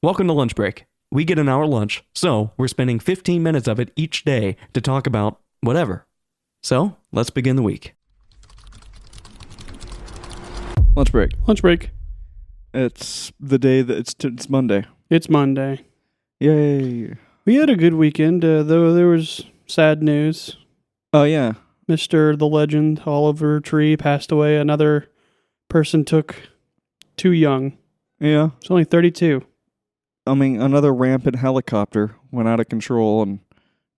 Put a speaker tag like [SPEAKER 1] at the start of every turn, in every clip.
[SPEAKER 1] Welcome to Lunch Break. We get an hour lunch, so we're spending 15 minutes of it each day to talk about whatever. So, let's begin the week.
[SPEAKER 2] Lunch break.
[SPEAKER 3] Lunch break.
[SPEAKER 2] It's the day that it's Monday.
[SPEAKER 3] It's Monday.
[SPEAKER 2] Yay.
[SPEAKER 3] We had a good weekend, though there was sad news.
[SPEAKER 2] Oh, yeah.
[SPEAKER 3] Mr. the Legend, Oliver Tree, passed away. Another person took too young.
[SPEAKER 2] Yeah.
[SPEAKER 3] He's only 32.
[SPEAKER 2] I mean, another rampant helicopter went out of control, and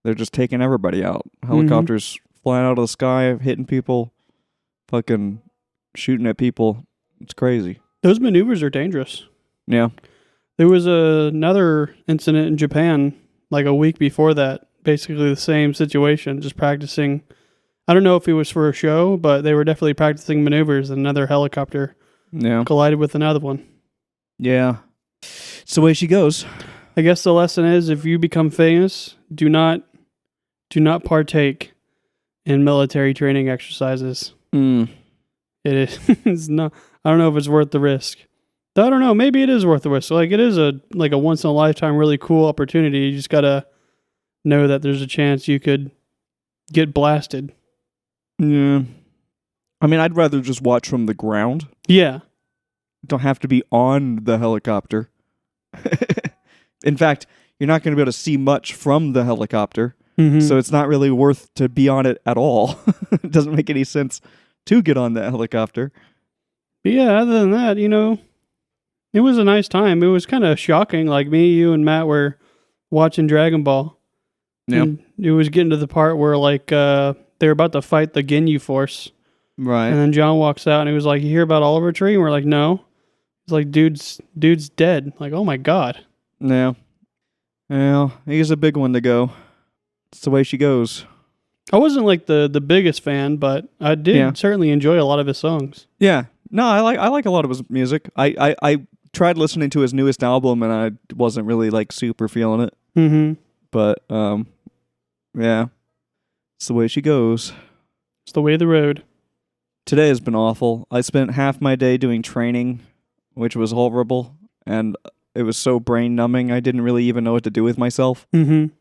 [SPEAKER 2] they're just taking everybody out. Helicopters flying out of the sky, hitting people, fucking shooting at people. It's crazy.
[SPEAKER 3] Those maneuvers are dangerous.
[SPEAKER 2] Yeah.
[SPEAKER 3] There was another incident in Japan, like a week before that. Basically the same situation, just practicing. I don't know if it was for a show, but they were definitely practicing maneuvers, and another helicopter collided with another one.
[SPEAKER 2] Yeah. It's the way she goes.
[SPEAKER 3] I guess the lesson is, if you become famous, do not partake in military training exercises. It is not. I don't know if it's worth the risk. I don't know. Maybe it is worth the risk. Like, it is a once in a lifetime, really cool opportunity. You just gotta know that there's a chance you could get blasted.
[SPEAKER 2] Yeah. I mean, I'd rather just watch from the ground.
[SPEAKER 3] Yeah.
[SPEAKER 2] Don't have to be on the helicopter. In fact, you're not going to be able to see much from the helicopter, so it's not really worth to be on it at all. It doesn't make any sense to get on that helicopter.
[SPEAKER 3] But yeah, other than that, it was a nice time. It was kind of shocking. Like, me, you, and Matt were watching Dragon Ball.
[SPEAKER 2] Yeah.
[SPEAKER 3] And it was getting to the part where, they're about to fight the Ginyu Force.
[SPEAKER 2] Right.
[SPEAKER 3] And then John walks out and he was like, "You hear about Oliver Tree?" And we're like, "No." He's like, dude's dead. Like, oh my God.
[SPEAKER 2] Yeah. Well, he's a big one to go. It's the way she goes.
[SPEAKER 3] I wasn't like the biggest fan, but I did certainly enjoy a lot of his songs.
[SPEAKER 2] Yeah. No, I like a lot of his music. I tried listening to his newest album and I wasn't really super feeling it.
[SPEAKER 3] Mm-hmm.
[SPEAKER 2] But yeah. It's the way she goes.
[SPEAKER 3] It's the way of the road.
[SPEAKER 2] Today has been awful. I spent half my day doing training, which was horrible, and it was so brain-numbing I didn't really even know what to do with myself.
[SPEAKER 3] Mm-hmm.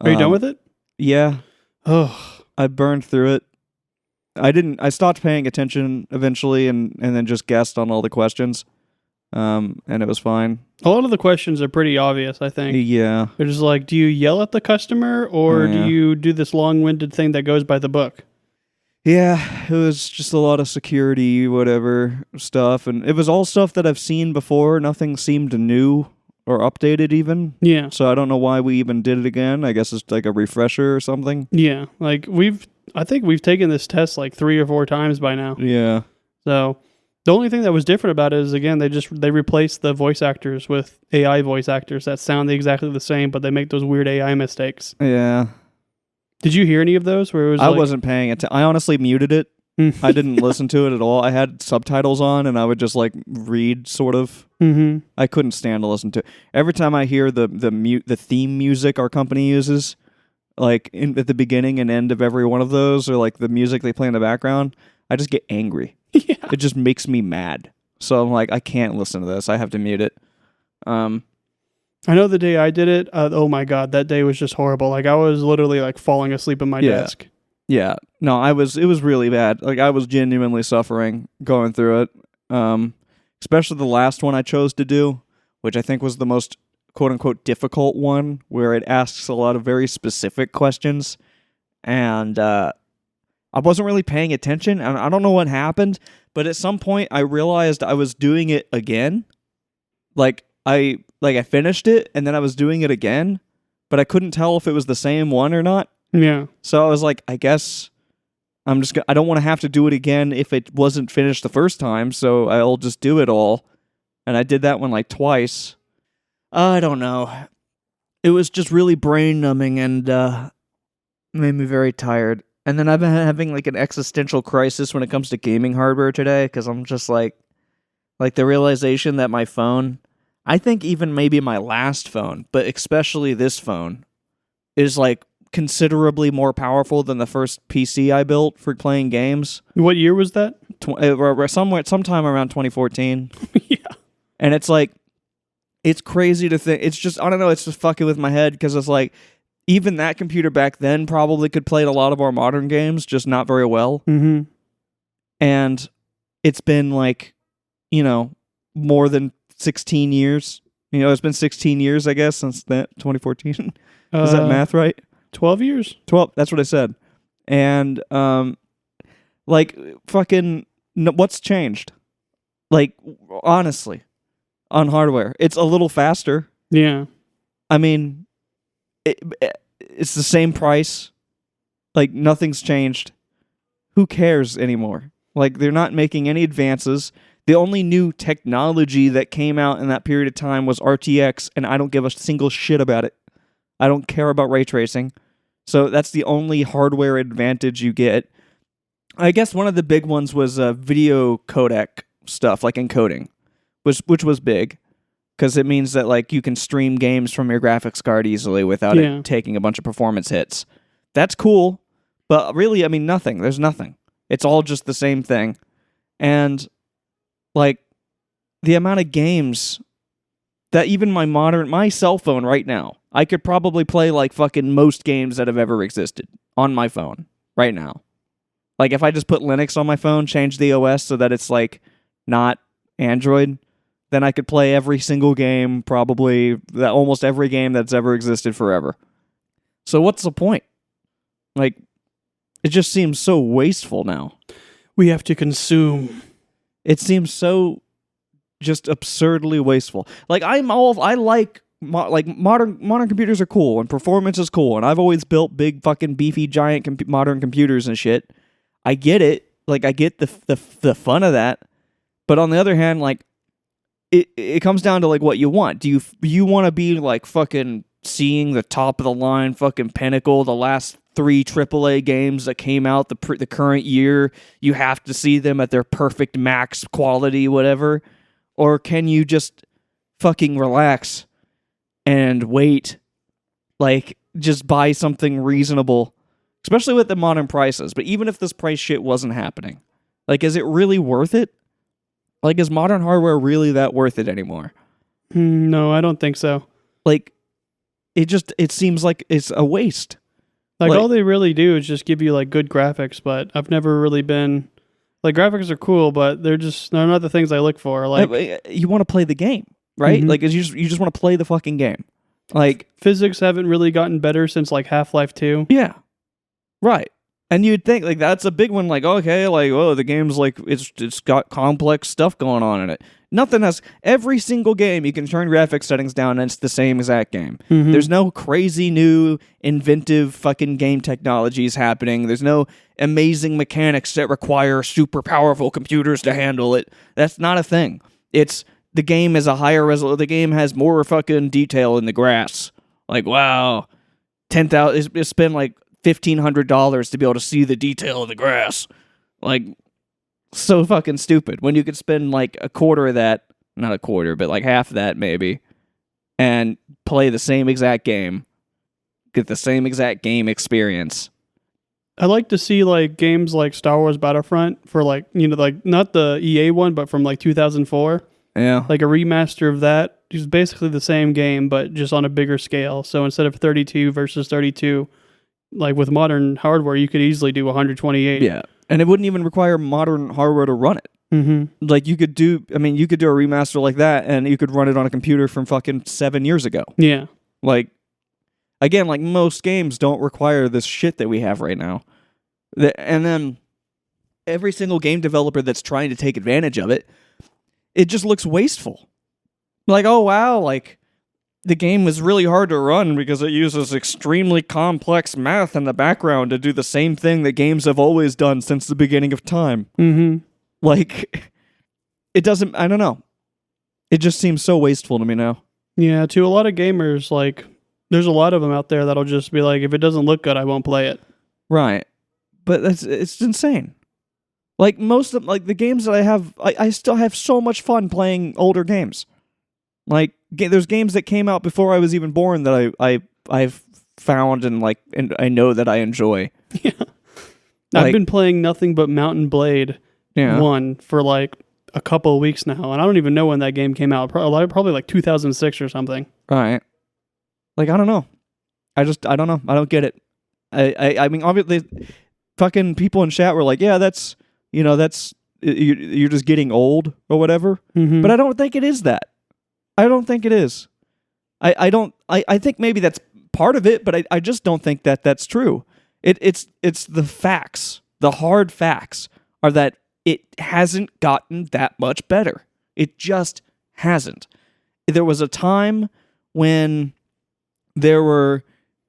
[SPEAKER 3] Are you done with it?
[SPEAKER 2] Yeah.
[SPEAKER 3] Oh.
[SPEAKER 2] I burned through it. I stopped paying attention eventually and then just guessed on all the questions, and it was fine.
[SPEAKER 3] A lot of the questions are pretty obvious, I think.
[SPEAKER 2] Yeah.
[SPEAKER 3] They're just like, do you yell at the customer, or do you do this long-winded thing that goes by the book?
[SPEAKER 2] Yeah, it was just a lot of security, whatever stuff, and it was all stuff that I've seen before. Nothing seemed new or updated even.
[SPEAKER 3] Yeah.
[SPEAKER 2] So I don't know why we even did it again. I guess it's like a refresher or something.
[SPEAKER 3] Yeah, I think we've taken this test 3 or 4 times by now.
[SPEAKER 2] Yeah.
[SPEAKER 3] So the only thing that was different about it is, again, they replaced the voice actors with AI voice actors that sound exactly the same, but they make those weird AI mistakes.
[SPEAKER 2] Yeah.
[SPEAKER 3] Did you hear any of those where it was
[SPEAKER 2] I wasn't paying attention. I honestly muted it. I didn't listen to it at all. I had subtitles on and I would just read sort of.
[SPEAKER 3] Mm-hmm.
[SPEAKER 2] I couldn't stand to listen to it. Every time I hear the theme music our company uses, at the beginning and end of every one of those, or the music they play in the background, I just get angry.
[SPEAKER 3] Yeah.
[SPEAKER 2] It just makes me mad. So I'm like, I can't listen to this. I have to mute it.
[SPEAKER 3] I know the day I did it, oh my God, that day was just horrible. I was literally falling asleep at my desk.
[SPEAKER 2] Yeah. No, it was really bad. I was genuinely suffering going through it. Especially the last one I chose to do, which I think was the most quote unquote difficult one, where it asks a lot of very specific questions. And I wasn't really paying attention, and I don't know what happened, but at some point I realized I was doing it again. I finished it, and then I was doing it again, but I couldn't tell if it was the same one or not.
[SPEAKER 3] Yeah.
[SPEAKER 2] So I was like, I guess I don't want to have to do it again if it wasn't finished the first time, so I'll just do it all. And I did that one twice. I don't know. It was just really brain-numbing and made me very tired. And then I've been having an existential crisis when it comes to gaming hardware today, because I'm just the realization that my phone, I think even maybe my last phone, but especially this phone, is considerably more powerful than the first PC I built for playing games.
[SPEAKER 3] What year was that?
[SPEAKER 2] Sometime around 2014.
[SPEAKER 3] Yeah.
[SPEAKER 2] And it's It's crazy to think. It's just, I don't know, it's just fucking with my head because it's like, even that computer back then probably could play a lot of our modern games, just not very well.
[SPEAKER 3] Mm-hmm.
[SPEAKER 2] And it's been like, more than 16 years. It's been 16 years, I guess, since that 2014. Is that math right?
[SPEAKER 3] 12 years?
[SPEAKER 2] 12. That's what I said. And, fucking, what's changed? Like, honestly, on hardware, it's a little faster.
[SPEAKER 3] Yeah.
[SPEAKER 2] I mean, it's the same price. Like, nothing's changed. Who cares anymore? Like, they're not making any advances. The only new technology that came out in that period of time was RTX, and I don't give a single shit about it. I don't care about ray tracing. So that's the only hardware advantage you get. I guess one of the big ones was video codec stuff, like encoding, which was big, because it means that like you can stream games from your graphics card easily without it taking a bunch of performance hits. That's cool, but really, I mean, nothing. There's nothing. It's all just the same thing. And like the amount of games that even my cell phone right now, I could probably play like fucking most games that have ever existed on my phone right now. Like if I just put Linux on my phone, change the OS so that it's like not Android, then I could play every single game, probably almost every game that's ever existed forever. So what's the point? Like, it just seems so wasteful now.
[SPEAKER 3] We have to consume.
[SPEAKER 2] It seems so just absurdly wasteful. Like modern computers are cool and performance is cool, and I've always built big fucking beefy giant modern computers and shit. I get it. Like I get the fun of that. But on the other hand, like it comes down to like what you want. Do you want to be like fucking seeing the top of the line fucking pinnacle, the last 3 AAA games that came out the current year, you have to see them at their perfect max quality, whatever? Or can you just fucking relax and wait? Like, just buy something reasonable, especially with the modern prices. But even if this price shit wasn't happening, like, is it really worth it? Like, is modern hardware really that worth it anymore?
[SPEAKER 3] No, I don't think so.
[SPEAKER 2] Like, it seems like it's a waste.
[SPEAKER 3] Like all they really do is just give you like good graphics, but I've never really been like graphics are cool, but they're not the things I look for. Like
[SPEAKER 2] you want to play the game, right?
[SPEAKER 3] Mm-hmm.
[SPEAKER 2] Like you just want to play the fucking game. Like
[SPEAKER 3] physics haven't really gotten better since like Half-Life 2.
[SPEAKER 2] Yeah. Right. And you'd think like that's a big one, like, okay, like, oh, the game's like it's got complex stuff going on in it. Nothing has every single game you can turn graphics settings down and it's the same exact game.
[SPEAKER 3] Mm-hmm.
[SPEAKER 2] There's no crazy new inventive fucking game technologies happening. There's no amazing mechanics that require super powerful computers to handle it. That's not a thing. It's the game is a higher resolution. The game has more fucking detail in the grass. Like, wow, 10,000. It's been like $1,500 to be able to see the detail of the grass. Like, so fucking stupid when you could spend like a quarter of that, not a quarter, but like half of that maybe, and play the same exact game, get the same exact game experience.
[SPEAKER 3] I like to see like games like Star Wars Battlefront for like, like not the EA one, but from like 2004.
[SPEAKER 2] Yeah.
[SPEAKER 3] Like a remaster of that. It's basically the same game, but just on a bigger scale. So instead of 32 versus 32, like with modern hardware, you could easily do 128.
[SPEAKER 2] Yeah. And it wouldn't even require modern hardware to run it.
[SPEAKER 3] Mm-hmm.
[SPEAKER 2] Like you could do a remaster like that and you could run it on a computer from fucking 7 years ago.
[SPEAKER 3] Yeah.
[SPEAKER 2] Like, again, like most games don't require this shit that we have right now. And then every single game developer that's trying to take advantage of it, it just looks wasteful. Like, oh wow, like the game was really hard to run because it uses extremely complex math in the background to do the same thing that games have always done since the beginning of time.
[SPEAKER 3] Mm-hmm.
[SPEAKER 2] Like, it doesn't, I don't know. It just seems so wasteful to me now.
[SPEAKER 3] Yeah, to a lot of gamers, like, there's a lot of them out there that'll just be like, if it doesn't look good, I won't play it.
[SPEAKER 2] Right. But it's insane. Like, most of, like, the games that I have, I still have so much fun playing older games. Like, there's games that came out before I was even born that I've found and I know that I enjoy.
[SPEAKER 3] Yeah. I've been playing nothing but Mountain Blade 1 for like a couple of weeks now, and I don't even know when that game came out. Probably like 2006 or something.
[SPEAKER 2] Right. Like, I don't know. I don't know. I don't get it. I mean, obviously, fucking people in chat were like, yeah, that's you're just getting old or whatever.
[SPEAKER 3] Mm-hmm.
[SPEAKER 2] But I don't think it is that. I don't think it is. I think maybe that's part of it, but I just don't think that that's true. It's the facts. The hard facts are that it hasn't gotten that much better. It just hasn't. There was a time when there were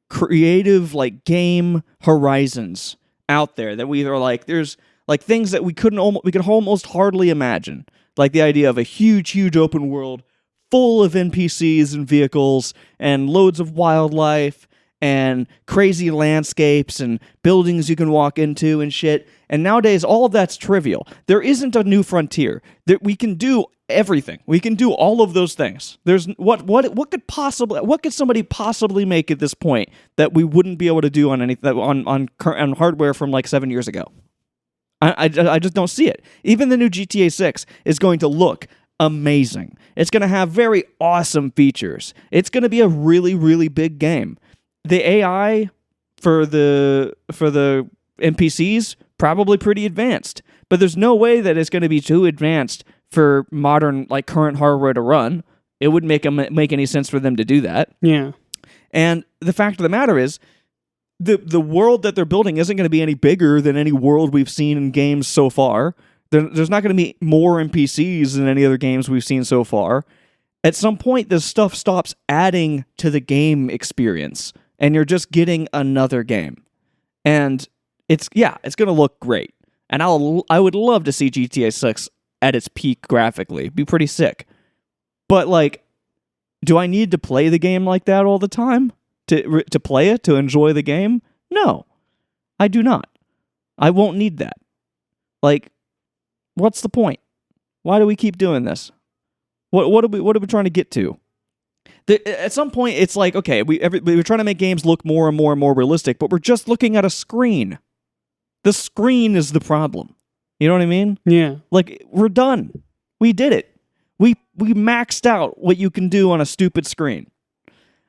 [SPEAKER 2] creative like game horizons out there that we were like, there's like things that we could almost hardly imagine. Like the idea of a huge open world full of NPCs and vehicles and loads of wildlife and crazy landscapes and buildings you can walk into and shit. And nowadays, all of that's trivial. There isn't a new frontier. We can do everything. We can do all of those things. There's what could somebody possibly make at this point that we wouldn't be able to do on anything on hardware from like 7 years ago? I just don't see it. Even the new GTA 6 is going to look amazing. It's going to have very awesome features. It's going to be a really, really big game. The AI for the NPCs probably pretty advanced, but there's no way that it's going to be too advanced for modern like current hardware to run. It wouldn't make any sense for them to do that.
[SPEAKER 3] Yeah.
[SPEAKER 2] And the fact of the matter is, the world that they're building isn't going to be any bigger than any world we've seen in games so far. There's not going to be more NPCs than any other games we've seen so far. At some point, this stuff stops adding to the game experience, and you're just getting another game. And it's going to look great. And I would love to see GTA 6 at its peak graphically. It'd be pretty sick. But like, do I need to play the game like that all the time to play it, to enjoy the game? No, I do not. I won't need that. Like, what's the point? Why do we keep doing this? What are we trying to get to? At some point, it's like, okay, we're trying to make games look more and more and more realistic, but we're just looking at a screen. The screen is the problem. You know what I mean?
[SPEAKER 3] Yeah.
[SPEAKER 2] Like, we're done. We did it. We maxed out what you can do on a stupid screen.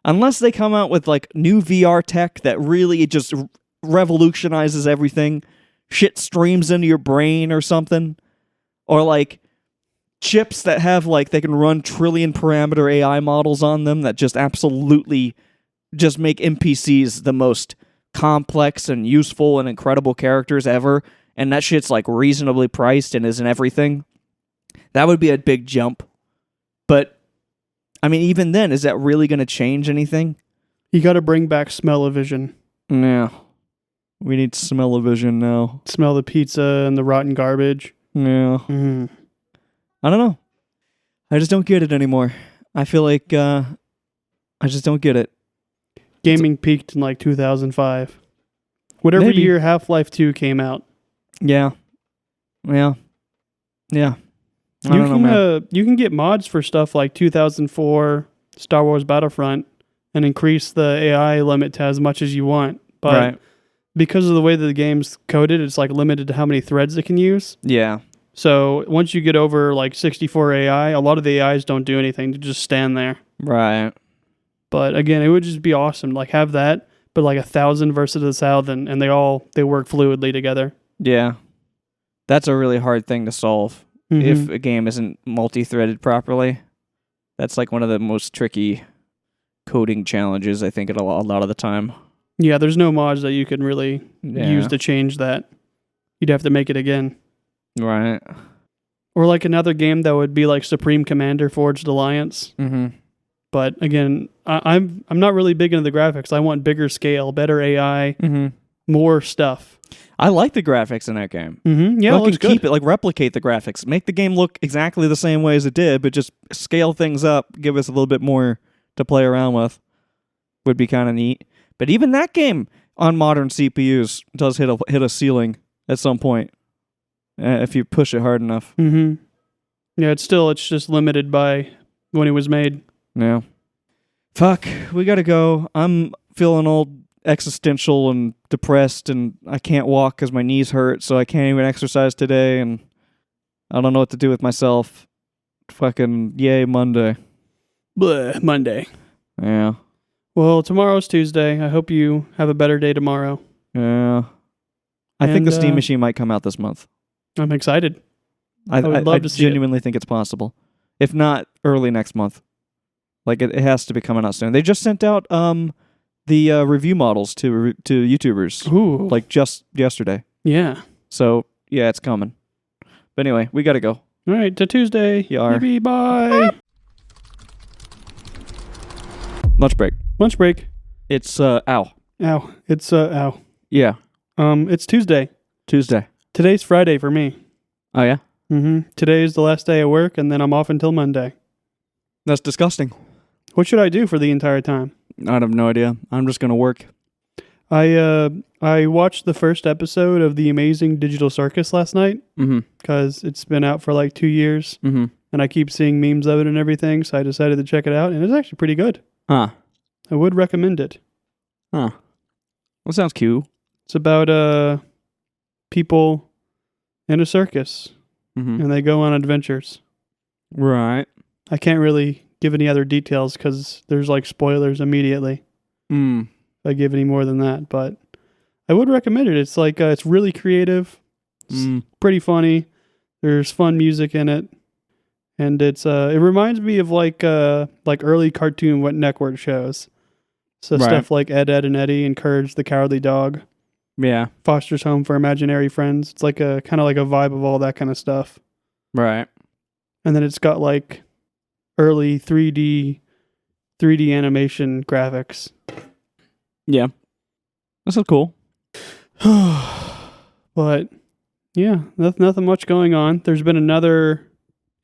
[SPEAKER 2] Unless they come out with like new VR tech that really just revolutionizes everything, shit streams into your brain or something, or like chips that have like they can run trillion parameter AI models on them that just absolutely just make NPCs the most complex and useful and incredible characters ever, and that shit's like reasonably priced and isn't everything. That would be a big jump. But I mean, even then, is that really going to change anything?
[SPEAKER 3] You got to bring back smell-o-vision.
[SPEAKER 2] Yeah. We need smell-o-vision now.
[SPEAKER 3] Smell the pizza and the rotten garbage.
[SPEAKER 2] Yeah.
[SPEAKER 3] Mm-hmm.
[SPEAKER 2] I don't know. I just don't get it anymore. I feel like I just don't get it.
[SPEAKER 3] Gaming peaked in like 2005. Whatever
[SPEAKER 2] Maybe.
[SPEAKER 3] year Half-Life 2 came out.
[SPEAKER 2] Yeah. Yeah. Yeah. I
[SPEAKER 3] You
[SPEAKER 2] don't know, man.
[SPEAKER 3] you can get mods for stuff like 2004 Star Wars Battlefront and increase the AI limit to as much as you want. But
[SPEAKER 2] Right.
[SPEAKER 3] because of the way that the game's coded, it's like limited to how many threads it can use.
[SPEAKER 2] Yeah.
[SPEAKER 3] So once you get over like 64 AI, a lot of the AIs don't do anything. They just stand there.
[SPEAKER 2] Right.
[SPEAKER 3] But again, it would just be awesome. Like have that, but like 1,000 versus 1,000, and they work fluidly together.
[SPEAKER 2] Yeah. That's a really hard thing to solve.
[SPEAKER 3] Mm-hmm.
[SPEAKER 2] If a game isn't multi-threaded properly. That's like one of the most tricky coding challenges, I think, a lot of the time.
[SPEAKER 3] Yeah, there's no mods that you can really
[SPEAKER 2] Yeah.
[SPEAKER 3] use to change that. You'd have to make it again.
[SPEAKER 2] Right.
[SPEAKER 3] Or like another game that would be like Supreme Commander Forged Alliance.
[SPEAKER 2] Mm-hmm.
[SPEAKER 3] But again, I'm not really big into the graphics. I want bigger scale, better AI,
[SPEAKER 2] Mm-hmm.
[SPEAKER 3] more stuff.
[SPEAKER 2] I like the graphics in that game.
[SPEAKER 3] Mm-hmm. Yeah, it looks good.
[SPEAKER 2] Keep it, like replicate the graphics. Make the game look exactly the same way as it did, but just scale things up, give us a little bit more to play around with. Would be kind of neat. But even that game on modern CPUs does hit a ceiling at some point if you push it hard enough.
[SPEAKER 3] Mm-hmm. Yeah, it's just limited by when it was made.
[SPEAKER 2] Yeah. Fuck, we gotta go. I'm feeling all existential and depressed, and I can't walk because my knees hurt, so I can't even exercise today, and I don't know what to do with myself. Fucking yay Monday.
[SPEAKER 3] Bleh, Monday.
[SPEAKER 2] Yeah.
[SPEAKER 3] Well, tomorrow's Tuesday. I hope you have a better day tomorrow.
[SPEAKER 2] Yeah. I think the
[SPEAKER 3] And,
[SPEAKER 2] Steam Machine might come out this month.
[SPEAKER 3] I'm excited.
[SPEAKER 2] I
[SPEAKER 3] would love to see it.
[SPEAKER 2] genuinely think it's possible. If not, early next month. Like, it has to be coming out soon. They just sent out the review models to YouTubers.
[SPEAKER 3] Ooh.
[SPEAKER 2] Like, just yesterday.
[SPEAKER 3] Yeah.
[SPEAKER 2] So, yeah, it's coming. But anyway, we gotta go.
[SPEAKER 3] All right, to Tuesday.
[SPEAKER 2] Yar.
[SPEAKER 3] Maybe bye.
[SPEAKER 2] Lunch break.
[SPEAKER 3] Lunch break.
[SPEAKER 2] It's, ow.
[SPEAKER 3] Ow. It's, ow.
[SPEAKER 2] Yeah.
[SPEAKER 3] It's Tuesday.
[SPEAKER 2] Tuesday.
[SPEAKER 3] Today's Friday for me.
[SPEAKER 2] Oh, yeah?
[SPEAKER 3] Mm-hmm. Today is the last day of work, and then I'm off until Monday.
[SPEAKER 2] That's disgusting.
[SPEAKER 3] What should I do for the entire time?
[SPEAKER 2] I have no idea. I'm just gonna work.
[SPEAKER 3] I watched the first episode of The Amazing Digital Circus last night
[SPEAKER 2] Mm-hmm.
[SPEAKER 3] because it's been out for like 2 years,
[SPEAKER 2] Mm-hmm.
[SPEAKER 3] and I keep seeing memes of it and everything, so I decided to check it out, and it's actually pretty good.
[SPEAKER 2] Huh.
[SPEAKER 3] I would recommend it.
[SPEAKER 2] Huh. Well, sounds cute.
[SPEAKER 3] It's about people in a circus,
[SPEAKER 2] Mm-hmm.
[SPEAKER 3] and they go on adventures.
[SPEAKER 2] Right.
[SPEAKER 3] I can't really give any other details because there's like spoilers immediately
[SPEAKER 2] Mm.
[SPEAKER 3] if I give any more than that, but I would recommend it. It's like it's really creative, it's pretty funny. There's fun music in it, and it reminds me of like early Cartoon Network shows. So
[SPEAKER 2] Right.
[SPEAKER 3] stuff like Ed, Ed and Eddie and Courage the Cowardly Dog,
[SPEAKER 2] Yeah.
[SPEAKER 3] Foster's Home for Imaginary Friends. It's like a kind of like a vibe of all that kind of stuff.
[SPEAKER 2] Right.
[SPEAKER 3] And then it's got like early 3D animation graphics.
[SPEAKER 2] Yeah. That's so cool.
[SPEAKER 3] But yeah, nothing much going on. There's been another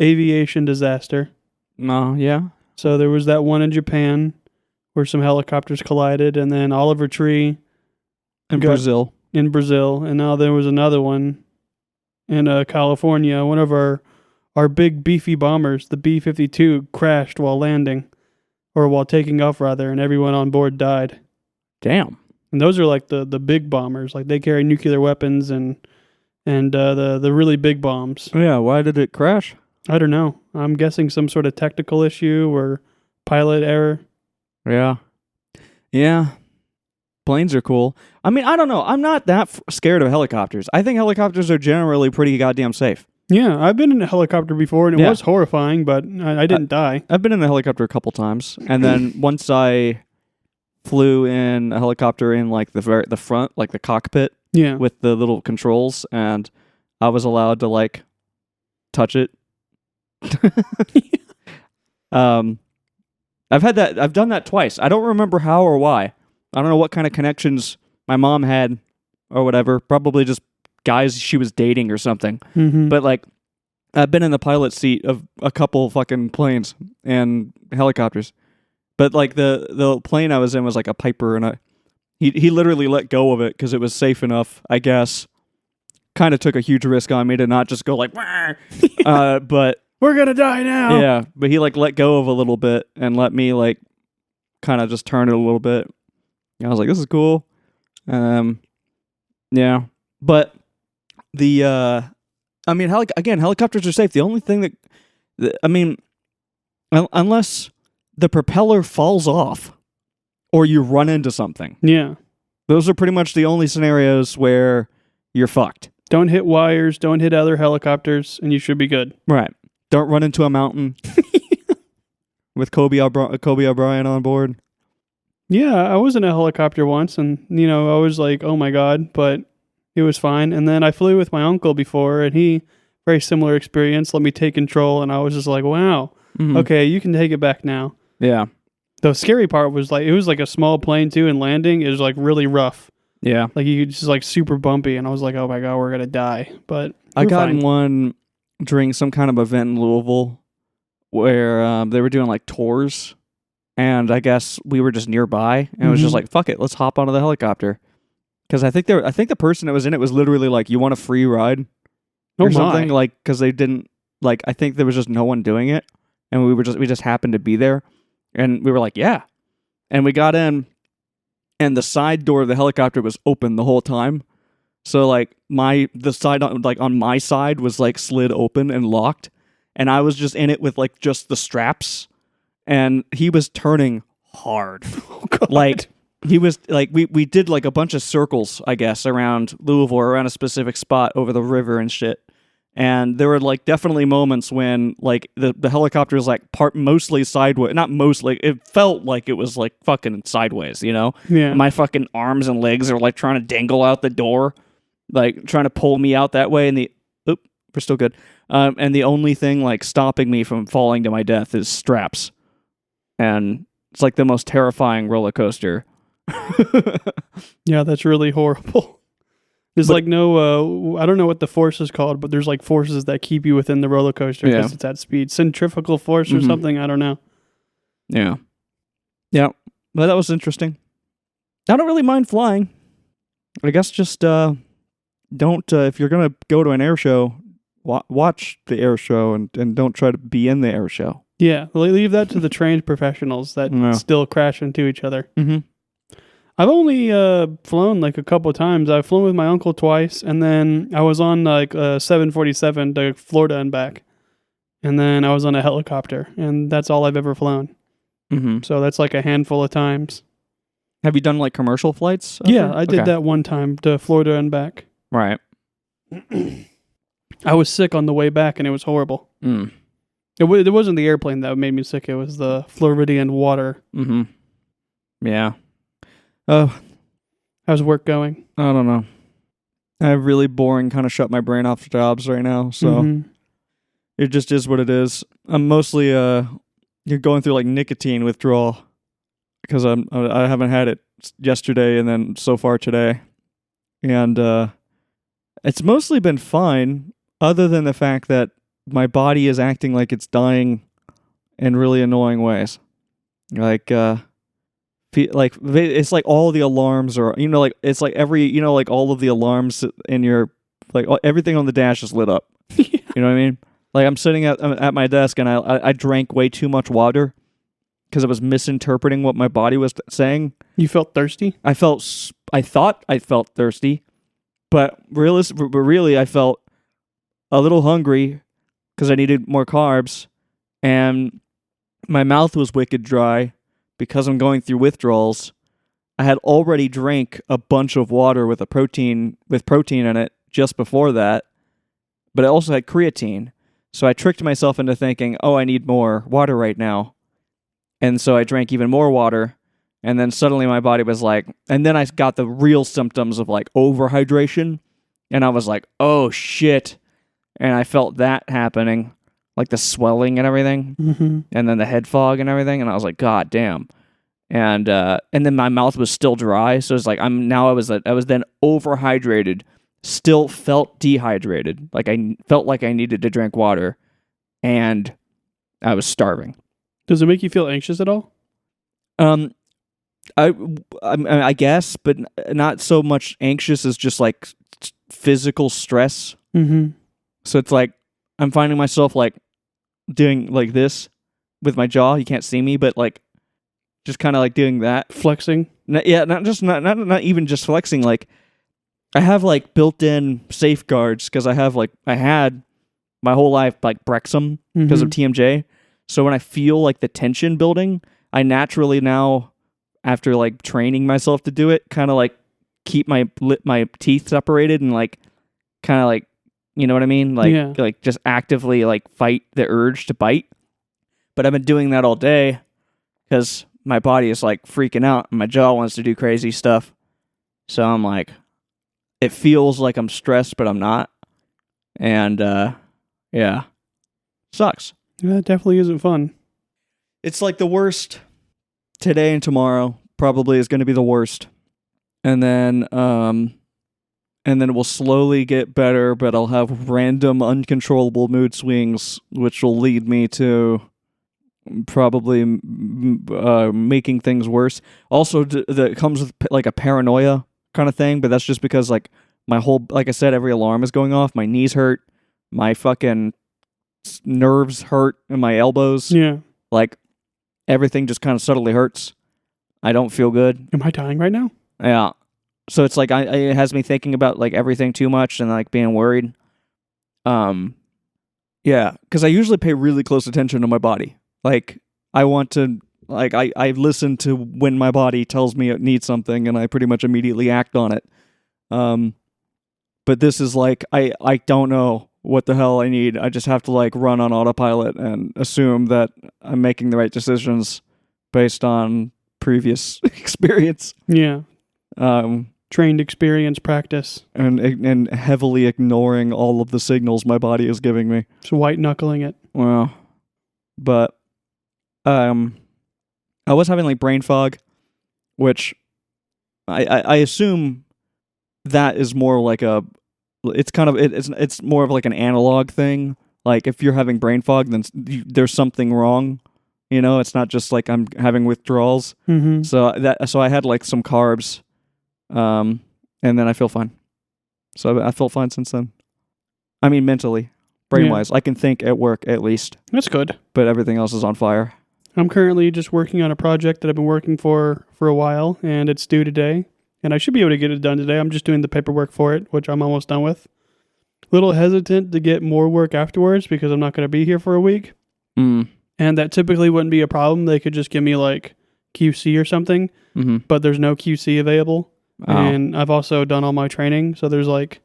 [SPEAKER 3] aviation disaster.
[SPEAKER 2] No, yeah.
[SPEAKER 3] So there was that one in Japan where some helicopters collided, and then Oliver Tree
[SPEAKER 2] In
[SPEAKER 3] got-
[SPEAKER 2] Brazil.
[SPEAKER 3] in Brazil, and now there was another one in California. One of our big beefy bombers, the B-52, crashed while landing, or while taking off rather, and everyone on board died.
[SPEAKER 2] Damn.
[SPEAKER 3] And those are like the big bombers, like they carry nuclear weapons and the really big bombs.
[SPEAKER 2] Yeah, why did it crash?
[SPEAKER 3] I don't know. I'm guessing some sort of technical issue or pilot error.
[SPEAKER 2] Yeah. Yeah. Planes are cool. I mean, I don't know. I'm not that scared of helicopters. I think helicopters are generally pretty goddamn safe.
[SPEAKER 3] Yeah, I've been in a helicopter before, and it
[SPEAKER 2] Yeah.
[SPEAKER 3] was horrifying, but I didn't die.
[SPEAKER 2] I've been in a helicopter a couple times, and then once I flew in a helicopter in like the front, like the cockpit
[SPEAKER 3] Yeah.
[SPEAKER 2] with the little controls, and I was allowed to like touch it. I've done that twice. I don't remember how or why. I don't know what kind of connections my mom had or whatever. Probably just guys she was dating or something.
[SPEAKER 3] Mm-hmm.
[SPEAKER 2] But like, I've been in the pilot seat of a couple fucking planes and helicopters. But like the plane I was in was like a Piper, and he literally let go of it because it was safe enough, I guess. Kind of took a huge risk on me to not just go like, "Wah!" But
[SPEAKER 3] We're gonna die now.
[SPEAKER 2] yeah, but he like let go of a little bit and let me like kind of just turn it a little bit. And I was like, this is cool. Yeah, but the I mean, helicopters are safe. The only thing I mean, unless the propeller falls off or you run into something,
[SPEAKER 3] Yeah.
[SPEAKER 2] those are pretty much the only scenarios where you're fucked.
[SPEAKER 3] Don't hit wires. Don't hit other helicopters, and you should be good.
[SPEAKER 2] Right. Don't run into a mountain with Kobe O'Brien on board.
[SPEAKER 3] Yeah, I was in a helicopter once, and I was like, "Oh my god!" But it was fine. And then I flew with my uncle before, and he very similar experience. Let me take control, and I was just like, "Wow,
[SPEAKER 2] Mhm.
[SPEAKER 3] okay, you can take it back now."
[SPEAKER 2] Yeah.
[SPEAKER 3] The scary part was like it was like a small plane too, and landing is like really rough.
[SPEAKER 2] Yeah.
[SPEAKER 3] Like you just like super bumpy, and I was like, "Oh my god, we're gonna die!" But
[SPEAKER 2] I
[SPEAKER 3] we're
[SPEAKER 2] got in
[SPEAKER 3] fine.
[SPEAKER 2] one during some kind of event in Louisville where they were doing like tours, and I guess we were just nearby, and it was just
[SPEAKER 3] Mhm.
[SPEAKER 2] like, fuck it, let's hop onto the helicopter. Because I think the person that was in it was literally like, you want a free ride
[SPEAKER 3] Oh
[SPEAKER 2] or
[SPEAKER 3] my.
[SPEAKER 2] something, like, because they didn't like. I think there was just no one doing it, and we just happened to be there, and we were like, yeah, and we got in, and the side door of the helicopter was open the whole time. So like the side on my side was like slid open and locked, and I was just in it with like just the straps, and he was turning hard.
[SPEAKER 3] Oh, God.
[SPEAKER 2] Like he was like we did like a bunch of circles, I guess, around Louisville, around a specific spot over the river and shit. And there were like definitely moments when like the helicopter was like mostly sideways, not mostly. It felt like it was like fucking sideways, you know.
[SPEAKER 3] Yeah.
[SPEAKER 2] My fucking arms and legs are like trying to dangle out the door, like trying to pull me out that way. And we're still good. And the only thing like stopping me from falling to my death is straps, and it's like the most terrifying roller coaster.
[SPEAKER 3] Yeah, that's really horrible. There's like no, I don't know what the force is called, but there's like forces that keep you within the roller coaster because it's at speed. Centrifugal force or something, I don't know.
[SPEAKER 2] Yeah. Yeah, but that was interesting. I don't really mind flying. I guess just don't, if you're going to go to an air show, watch the air show and don't try to be in the air show.
[SPEAKER 3] Yeah, leave that to the trained professionals that still crash into each other.
[SPEAKER 2] Mm-hmm.
[SPEAKER 3] I've only flown like a couple of times. I've flown with my uncle twice, and then I was on like 747 to Florida and back. And then I was on a helicopter, and that's all I've ever flown.
[SPEAKER 2] Mm-hmm.
[SPEAKER 3] So that's like a handful of times.
[SPEAKER 2] Have you done like commercial flights?
[SPEAKER 3] Yeah, I did that one time to Florida and back.
[SPEAKER 2] Right.
[SPEAKER 3] I was sick on the way back, and it was horrible.
[SPEAKER 2] Mm.
[SPEAKER 3] It wasn't the airplane that made me sick. It was the Floridian water.
[SPEAKER 2] Mm-hmm. Yeah.
[SPEAKER 3] How's work going?
[SPEAKER 2] I don't know. I have really boring kind of shut my brain off jobs right now, so it just is what it is. I'm mostly you're going through like nicotine withdrawal because I haven't had it yesterday and then so far today, and it's mostly been fine, other than the fact that my body is acting like it's dying in really annoying ways, like it's like all the alarms are, you know, like it's like every, you know, like all of the alarms in your, like everything on the dash is lit up. You know what I mean? Like I'm sitting at my desk and I drank way too much water because I was misinterpreting what my body was saying.
[SPEAKER 3] You felt thirsty?
[SPEAKER 2] I thought I felt thirsty, but really I felt a little hungry because I needed more carbs, and my mouth was wicked dry. Because I'm going through withdrawals. I had already drank a bunch of water with protein in it just before that, but I also had creatine. So I tricked myself into thinking, oh, I need more water right now. And so I drank even more water, and then suddenly my body was like, and then I got the real symptoms of like overhydration, and I was like, oh shit. And I felt that happening. Like the swelling and everything, and then the head fog and everything, and I was like, God damn, and then my mouth was still dry, so it's like I was then overhydrated, still felt dehydrated, like I felt like I needed to drink water, and I was starving.
[SPEAKER 3] Does it make you feel anxious at all?
[SPEAKER 2] I guess, but not so much anxious as just like physical stress.
[SPEAKER 3] Mm-hmm.
[SPEAKER 2] So it's like I'm finding myself like doing like this with my jaw. You can't see me, but like just kind of like doing that,
[SPEAKER 3] flexing.
[SPEAKER 2] Not even just flexing. Like I have like built-in safeguards because I had my whole life like Brexham because of TMJ. So when I feel like the tension building, I naturally now, after like training myself to do it, kind of like keep my teeth separated and like kind of like, you know what I mean? Like, like just actively like fight the urge to bite. But I've been doing that all day because my body is like freaking out and my jaw wants to do crazy stuff. So I'm like, it feels like I'm stressed, but I'm not. And yeah, sucks.
[SPEAKER 3] That definitely isn't fun.
[SPEAKER 2] It's like the worst. Today and tomorrow probably is going to be the worst. And then it will slowly get better, but I'll have random uncontrollable mood swings, which will lead me to probably making things worse. Also, that comes with like a paranoia kind of thing, but that's just because like my whole, like I said, every alarm is going off. My knees hurt, my fucking nerves hurt, and my elbows.
[SPEAKER 3] Yeah.
[SPEAKER 2] Like everything just kind of subtly hurts. I don't feel good.
[SPEAKER 3] Am I dying right now?
[SPEAKER 2] Yeah. So it's like it has me thinking about like everything too much and like being worried. Yeah, because I usually pay really close attention to my body. Like I want to, like I listen to when my body tells me it needs something, and I pretty much immediately act on it. But this is like I don't know what the hell I need. I just have to like run on autopilot and assume that I'm making the right decisions based on previous experience.
[SPEAKER 3] Yeah. Trained experience practice.
[SPEAKER 2] And heavily ignoring all of the signals my body is giving me.
[SPEAKER 3] So white-knuckling it.
[SPEAKER 2] Well, but I was having like brain fog, which I assume that is more like it's more of like an analog thing. Like if you're having brain fog, then there's something wrong. You know, it's not just like I'm having withdrawals.
[SPEAKER 3] Mm-hmm.
[SPEAKER 2] So I had like some carbs, and then I feel fine. So I felt fine since then. I mean, mentally, brain-wise, I can think at work at least.
[SPEAKER 3] That's good.
[SPEAKER 2] But everything else is on fire.
[SPEAKER 3] I'm currently just working on a project that I've been working for a while, and it's due today. And I should be able to get it done today. I'm just doing the paperwork for it, which I'm almost done with. A little hesitant to get more work afterwards because I'm not going to be here for a week.
[SPEAKER 2] Mm.
[SPEAKER 3] And that typically wouldn't be a problem. They could just give me like QC or something, but there's no QC available.
[SPEAKER 2] Oh.
[SPEAKER 3] And I've also done all my training, so there's like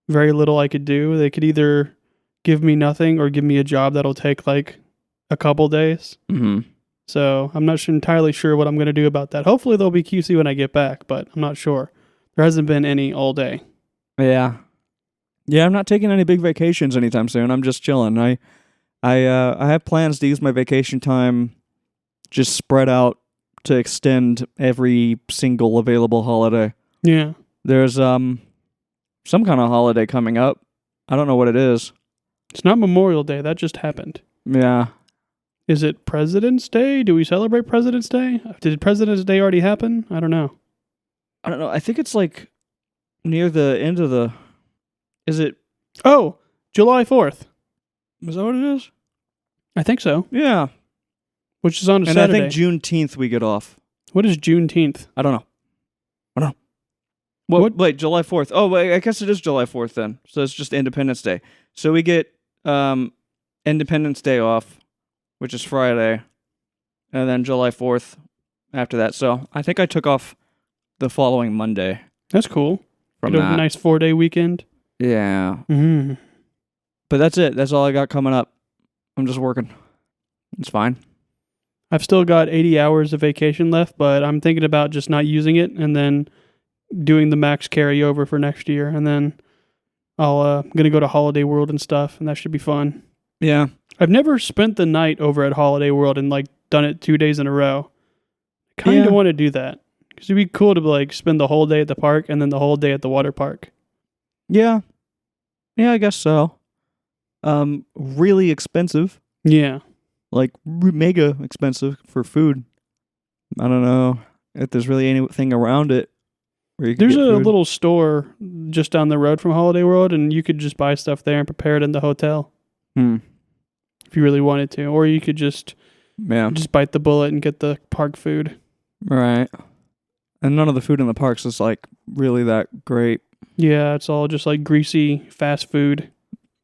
[SPEAKER 3] very little I could do. They could either give me nothing or give me a job that'll take like a couple days.
[SPEAKER 2] Mm-hmm.
[SPEAKER 3] So I'm not entirely sure what I'm going to do about that. Hopefully there'll be QC when I get back, but I'm not sure. There hasn't been any all day.
[SPEAKER 2] Yeah. Yeah, I'm not taking any big vacations anytime soon. I'm just chilling. I have plans to use my vacation time just spread out to extend every single available holiday.
[SPEAKER 3] Yeah.
[SPEAKER 2] There's some kind of holiday coming up. I don't know what it is.
[SPEAKER 3] It's not Memorial Day. That just happened.
[SPEAKER 2] Yeah.
[SPEAKER 3] Is it President's Day? Do we celebrate President's Day? Did President's Day already happen? I don't know.
[SPEAKER 2] I don't know. I think it's like near the end of the... Is it...
[SPEAKER 3] Oh, July 4th.
[SPEAKER 2] Is that what it is?
[SPEAKER 3] I think so.
[SPEAKER 2] Yeah.
[SPEAKER 3] Which is on a
[SPEAKER 2] and
[SPEAKER 3] Saturday.
[SPEAKER 2] I think Juneteenth we get off.
[SPEAKER 3] What is Juneteenth?
[SPEAKER 2] I don't know. What? Wait, July 4th. Oh, wait, I guess it is July 4th then. So it's just Independence Day. So we get Independence Day off, which is Friday, and then July 4th after that. So I think I took off the following Monday.
[SPEAKER 3] That's cool.
[SPEAKER 2] From
[SPEAKER 3] Get
[SPEAKER 2] that.
[SPEAKER 3] a nice 4-day weekend.
[SPEAKER 2] Yeah.
[SPEAKER 3] Mm-hmm.
[SPEAKER 2] But that's it. That's all I got coming up. I'm just working. It's fine.
[SPEAKER 3] I've still got 80 hours of vacation left, but I'm thinking about just not using it and then doing the max carryover for next year. And then I'm going to go to Holiday World and stuff, and that should be fun.
[SPEAKER 2] Yeah.
[SPEAKER 3] I've never spent the night over at Holiday World and like done it 2 days in a row. I kind of want to do that because it'd be cool to like spend the whole day at the park and then the whole day at the water park.
[SPEAKER 2] Yeah. Yeah, I guess so. Really expensive.
[SPEAKER 3] Yeah.
[SPEAKER 2] Like mega expensive for food. I don't know if there's really anything around it where you can
[SPEAKER 3] There's
[SPEAKER 2] get
[SPEAKER 3] a
[SPEAKER 2] food.
[SPEAKER 3] little store just down the road from Holiday World, and you could just buy stuff there and prepare it in the hotel if you really wanted to, or you could just bite the bullet and get the park food.
[SPEAKER 2] Right. And none of the food in the parks is like really that great.
[SPEAKER 3] Yeah, it's all just like greasy fast food.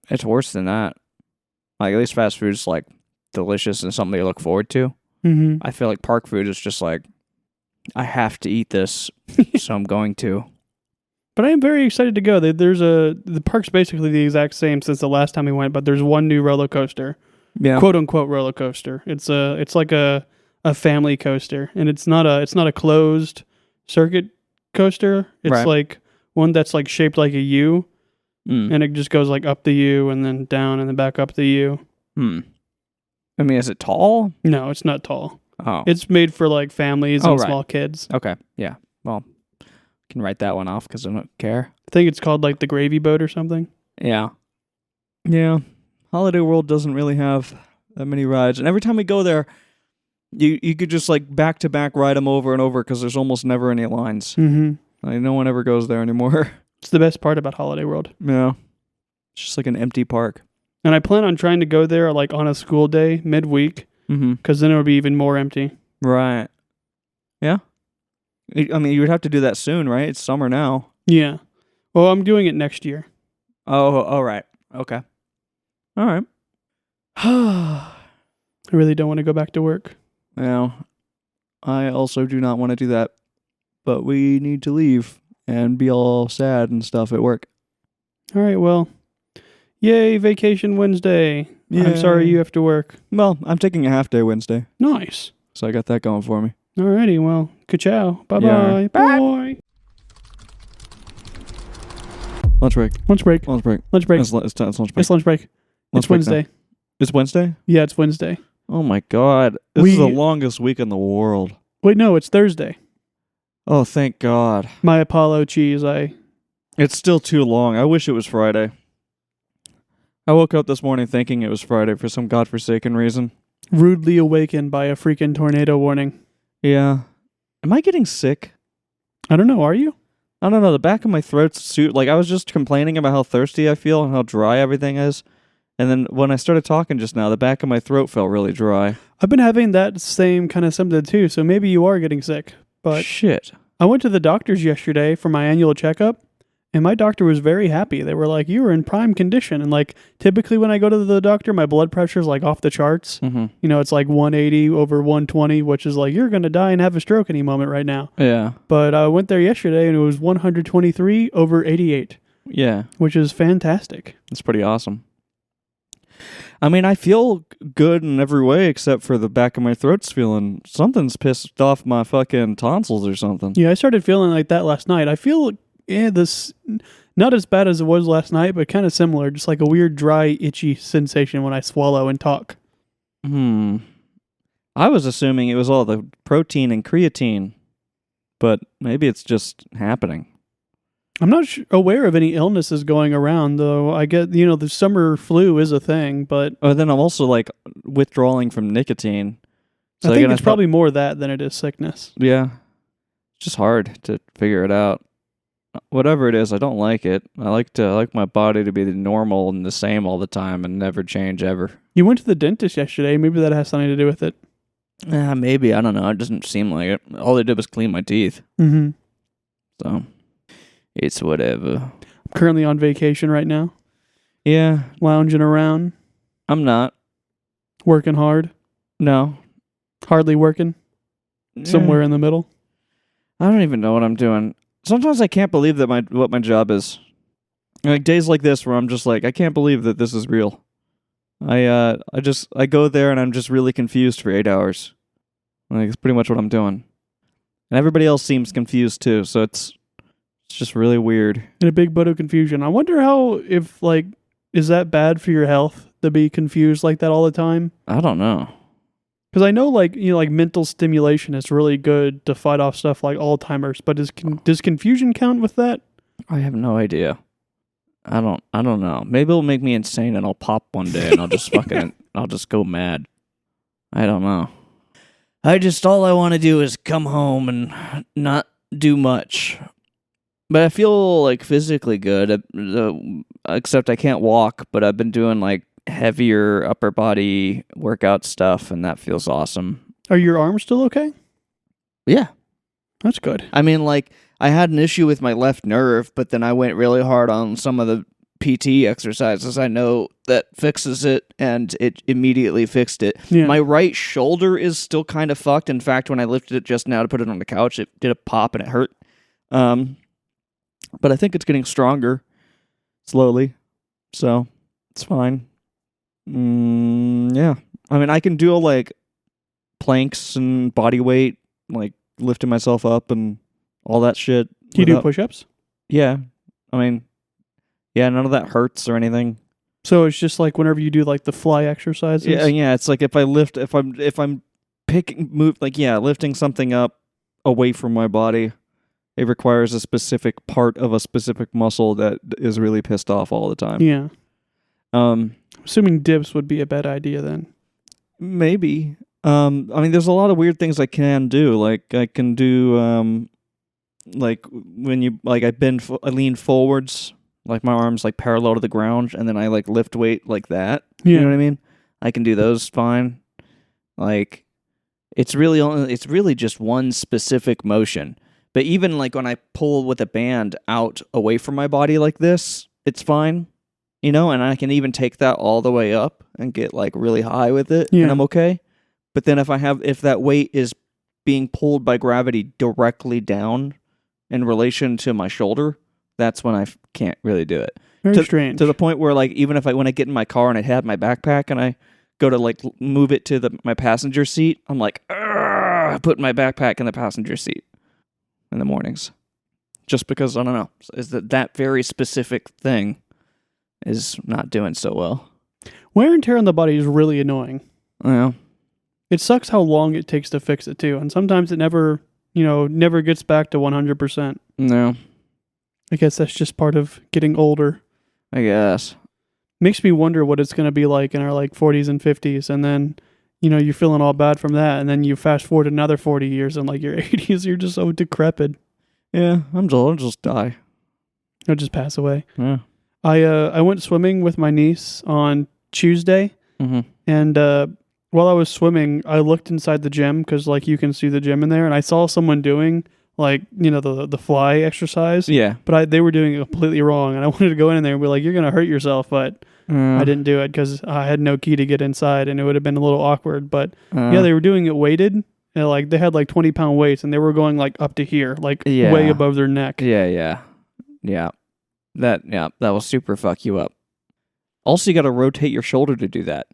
[SPEAKER 2] It's worse than that. Like at least fast food is like delicious and something you look forward to.
[SPEAKER 3] Mm-hmm.
[SPEAKER 2] I feel like park food is just like, I have to eat this, so I'm going to.
[SPEAKER 3] But I am very excited to go. The park's basically the exact same since the last time we went, but there's one new roller coaster, quote unquote roller coaster. It's like a family coaster, and it's not a closed circuit coaster. It's like one that's like shaped like a U, and it just goes like up the U and then down and then back up the U.
[SPEAKER 2] I mean, is it tall?
[SPEAKER 3] No, it's not tall.
[SPEAKER 2] Oh.
[SPEAKER 3] It's made for like families and small kids.
[SPEAKER 2] Okay. Yeah. Well, I can write that one off because I don't care.
[SPEAKER 3] I think it's called like the Gravy Boat or something.
[SPEAKER 2] Yeah. Yeah. Holiday World doesn't really have that many rides. And every time we go there, you could just like back to back ride them over and over because there's almost never any lines.
[SPEAKER 3] Mm-hmm.
[SPEAKER 2] Like, no one ever goes there anymore.
[SPEAKER 3] It's the best part about Holiday World.
[SPEAKER 2] Yeah. It's just like an empty park.
[SPEAKER 3] And I plan on trying to go there like on a school day midweek because then it'll be even more empty.
[SPEAKER 2] Right. Yeah. I mean, you would have to do that soon, right? It's summer now.
[SPEAKER 3] Yeah. Well, I'm doing it next year.
[SPEAKER 2] Oh, all right. Okay. All right.
[SPEAKER 3] I really don't want to go back to work.
[SPEAKER 2] Well, I also do not want to do that, but we need to leave and be all sad and stuff at work.
[SPEAKER 3] All right, well, yay, vacation Wednesday. I'm sorry
[SPEAKER 2] Yay.
[SPEAKER 3] you have to work.
[SPEAKER 2] Well, I'm taking a half day Wednesday,
[SPEAKER 3] Nice.
[SPEAKER 2] so I got that going for me.
[SPEAKER 3] Alrighty, well, ka-chow. Bye-bye.
[SPEAKER 2] Yeah.
[SPEAKER 3] Bye.
[SPEAKER 2] Lunch break.
[SPEAKER 3] Lunch break.
[SPEAKER 2] Lunch break.
[SPEAKER 3] Lunch break.
[SPEAKER 2] It's lunch break.
[SPEAKER 3] It's lunch break.
[SPEAKER 2] Lunch
[SPEAKER 3] It's
[SPEAKER 2] break now.
[SPEAKER 3] Wednesday.
[SPEAKER 2] It's Wednesday?
[SPEAKER 3] Yeah, it's Wednesday.
[SPEAKER 2] Oh my God. This is the longest week in the world.
[SPEAKER 3] Wait, no, it's Thursday.
[SPEAKER 2] Oh, thank God.
[SPEAKER 3] My Apollo cheese,
[SPEAKER 2] It's still too long. I wish it was Friday. I woke up this morning thinking it was Friday for some godforsaken reason.
[SPEAKER 3] rudely awakened by a freaking tornado warning.
[SPEAKER 2] Yeah. Am I getting sick?
[SPEAKER 3] I don't know, are you?
[SPEAKER 2] I don't know. The back of my throat's like I was just complaining about how thirsty I feel and how dry everything is. And then when I started talking just now, the back of my throat felt really dry.
[SPEAKER 3] I've been having that same kind of symptom too, so maybe you are getting sick. But
[SPEAKER 2] shit.
[SPEAKER 3] I went to the doctor's yesterday for my annual checkup, and my doctor was very happy. They were like, you were in prime condition. And like, typically when I go to the doctor, my blood pressure's like off the charts.
[SPEAKER 2] Mm-hmm.
[SPEAKER 3] You know, it's like 180 over 120, which is like, you're going to die and have a stroke any moment right now.
[SPEAKER 2] Yeah.
[SPEAKER 3] But I went there yesterday and it was 123 over 88.
[SPEAKER 2] Yeah.
[SPEAKER 3] Which is fantastic.
[SPEAKER 2] It's pretty awesome. I mean, I feel good in every way except for the back of my throat's feeling something's pissed off my fucking tonsils or something.
[SPEAKER 3] Yeah, I started feeling like that last night. I feel this not as bad as it was last night, but kind of similar, just like a weird dry, itchy sensation when I swallow and talk.
[SPEAKER 2] I was assuming it was all the protein and creatine, but maybe it's just happening.
[SPEAKER 3] I'm not aware of any illnesses going around, though. I get, the summer flu is a thing, but
[SPEAKER 2] Oh, then I'm also like withdrawing from nicotine. So
[SPEAKER 3] I think
[SPEAKER 2] again,
[SPEAKER 3] it's probably more that than it is sickness.
[SPEAKER 2] Yeah. It's just hard to figure it out. Whatever it is, I don't like it. I like my body to be normal and the same all the time and never change ever.
[SPEAKER 3] You went to the dentist yesterday. Maybe that has something to do with it.
[SPEAKER 2] Maybe. I don't know. It doesn't seem like it. All they did was clean my teeth.
[SPEAKER 3] Mm-hmm.
[SPEAKER 2] So, it's whatever.
[SPEAKER 3] I'm currently on vacation right now.
[SPEAKER 2] Yeah.
[SPEAKER 3] Lounging around.
[SPEAKER 2] I'm not.
[SPEAKER 3] Working hard.
[SPEAKER 2] No.
[SPEAKER 3] Hardly working. Somewhere in the middle.
[SPEAKER 2] I don't even know what I'm doing. Sometimes I can't believe that what my job is. Like days like this where I'm just like, I can't believe that this is real. I go there and I'm just really confused for 8 hours. Like it's pretty much what I'm doing. And everybody else seems confused too, so it's just really weird.
[SPEAKER 3] In a big bout of confusion. I wonder is that bad for your health to be confused like that all the time?
[SPEAKER 2] I don't know.
[SPEAKER 3] Because I know, mental stimulation is really good to fight off stuff like Alzheimer's. But does confusion count with that?
[SPEAKER 2] I have no idea. I don't know. Maybe it'll make me insane and I'll pop one day and I'll just I'll just go mad. I don't know. All I want to do is come home and not do much. But I feel like physically good, except I can't walk. But I've been doing like heavier upper body workout stuff, and that feels awesome.
[SPEAKER 3] Are your arms still okay?
[SPEAKER 2] Yeah.
[SPEAKER 3] That's good.
[SPEAKER 2] I mean, like, I had an issue with my left nerve, but then I went really hard on some of the PT exercises I know that fixes it, and it immediately fixed it.
[SPEAKER 3] Yeah.
[SPEAKER 2] My right shoulder is still kind of fucked. In fact, when I lifted it just now to put it on the couch, it did a pop and it hurt. But I think it's getting stronger slowly, so it's fine. Yeah. I mean, I can do like planks and body weight, like lifting myself up and all that shit.
[SPEAKER 3] Do you do push-ups?
[SPEAKER 2] Yeah. I mean, yeah, none of that hurts or anything.
[SPEAKER 3] So it's just like whenever you do like the fly exercises?
[SPEAKER 2] Yeah, it's like if I'm lifting something up away from my body, it requires a specific part of a specific muscle that is really pissed off all the time.
[SPEAKER 3] Yeah. Assuming dips would be a bad idea then.
[SPEAKER 2] Maybe. I mean, there's a lot of weird things I can do. Like I can do, like when I lean forwards, like my arms like parallel to the ground, and then I like lift weight like that.
[SPEAKER 3] Yeah.
[SPEAKER 2] You know what I mean? I can do those fine. Like it's really just one specific motion. But even like when I pull with a band out away from my body like this, it's fine, and I can even take that all the way up and get like really high with it, and I'm okay. But then if that weight is being pulled by gravity directly down in relation to my shoulder, that's when I can't really do it.
[SPEAKER 3] Very strange.
[SPEAKER 2] To the point where like even when I get in my car and I have my backpack and I go to like move it to my passenger seat, I'm like, I put my backpack in the passenger seat in the mornings, just because I don't know, is that very specific thing is not doing so well.
[SPEAKER 3] Wear and tear on the body is really annoying.
[SPEAKER 2] Yeah,
[SPEAKER 3] it sucks how long it takes to fix it too, and sometimes it never gets back to 100%.
[SPEAKER 2] No,
[SPEAKER 3] I guess that's just part of getting older.
[SPEAKER 2] I guess
[SPEAKER 3] makes me wonder what it's going to be like in our like 40s and 50s, and then you're feeling all bad from that, and then you fast forward another 40 years and like your 80s, you're just so decrepit.
[SPEAKER 2] Yeah, I'll just die.
[SPEAKER 3] I'll just pass away.
[SPEAKER 2] Yeah.
[SPEAKER 3] I went swimming with my niece on Tuesday, and while I was swimming, I looked inside the gym because like you can see the gym in there, and I saw someone doing like the fly exercise.
[SPEAKER 2] Yeah.
[SPEAKER 3] But they were doing it completely wrong, and I wanted to go in there and be like, "You're gonna hurt yourself," but I didn't do it because I had no key to get inside, and it would have been a little awkward. But they were doing it weighted. And, like they had like 20-pound weights, and they were going like up to here, like way above their neck.
[SPEAKER 2] Yeah. That will super fuck you up. Also, you got to rotate your shoulder to do that.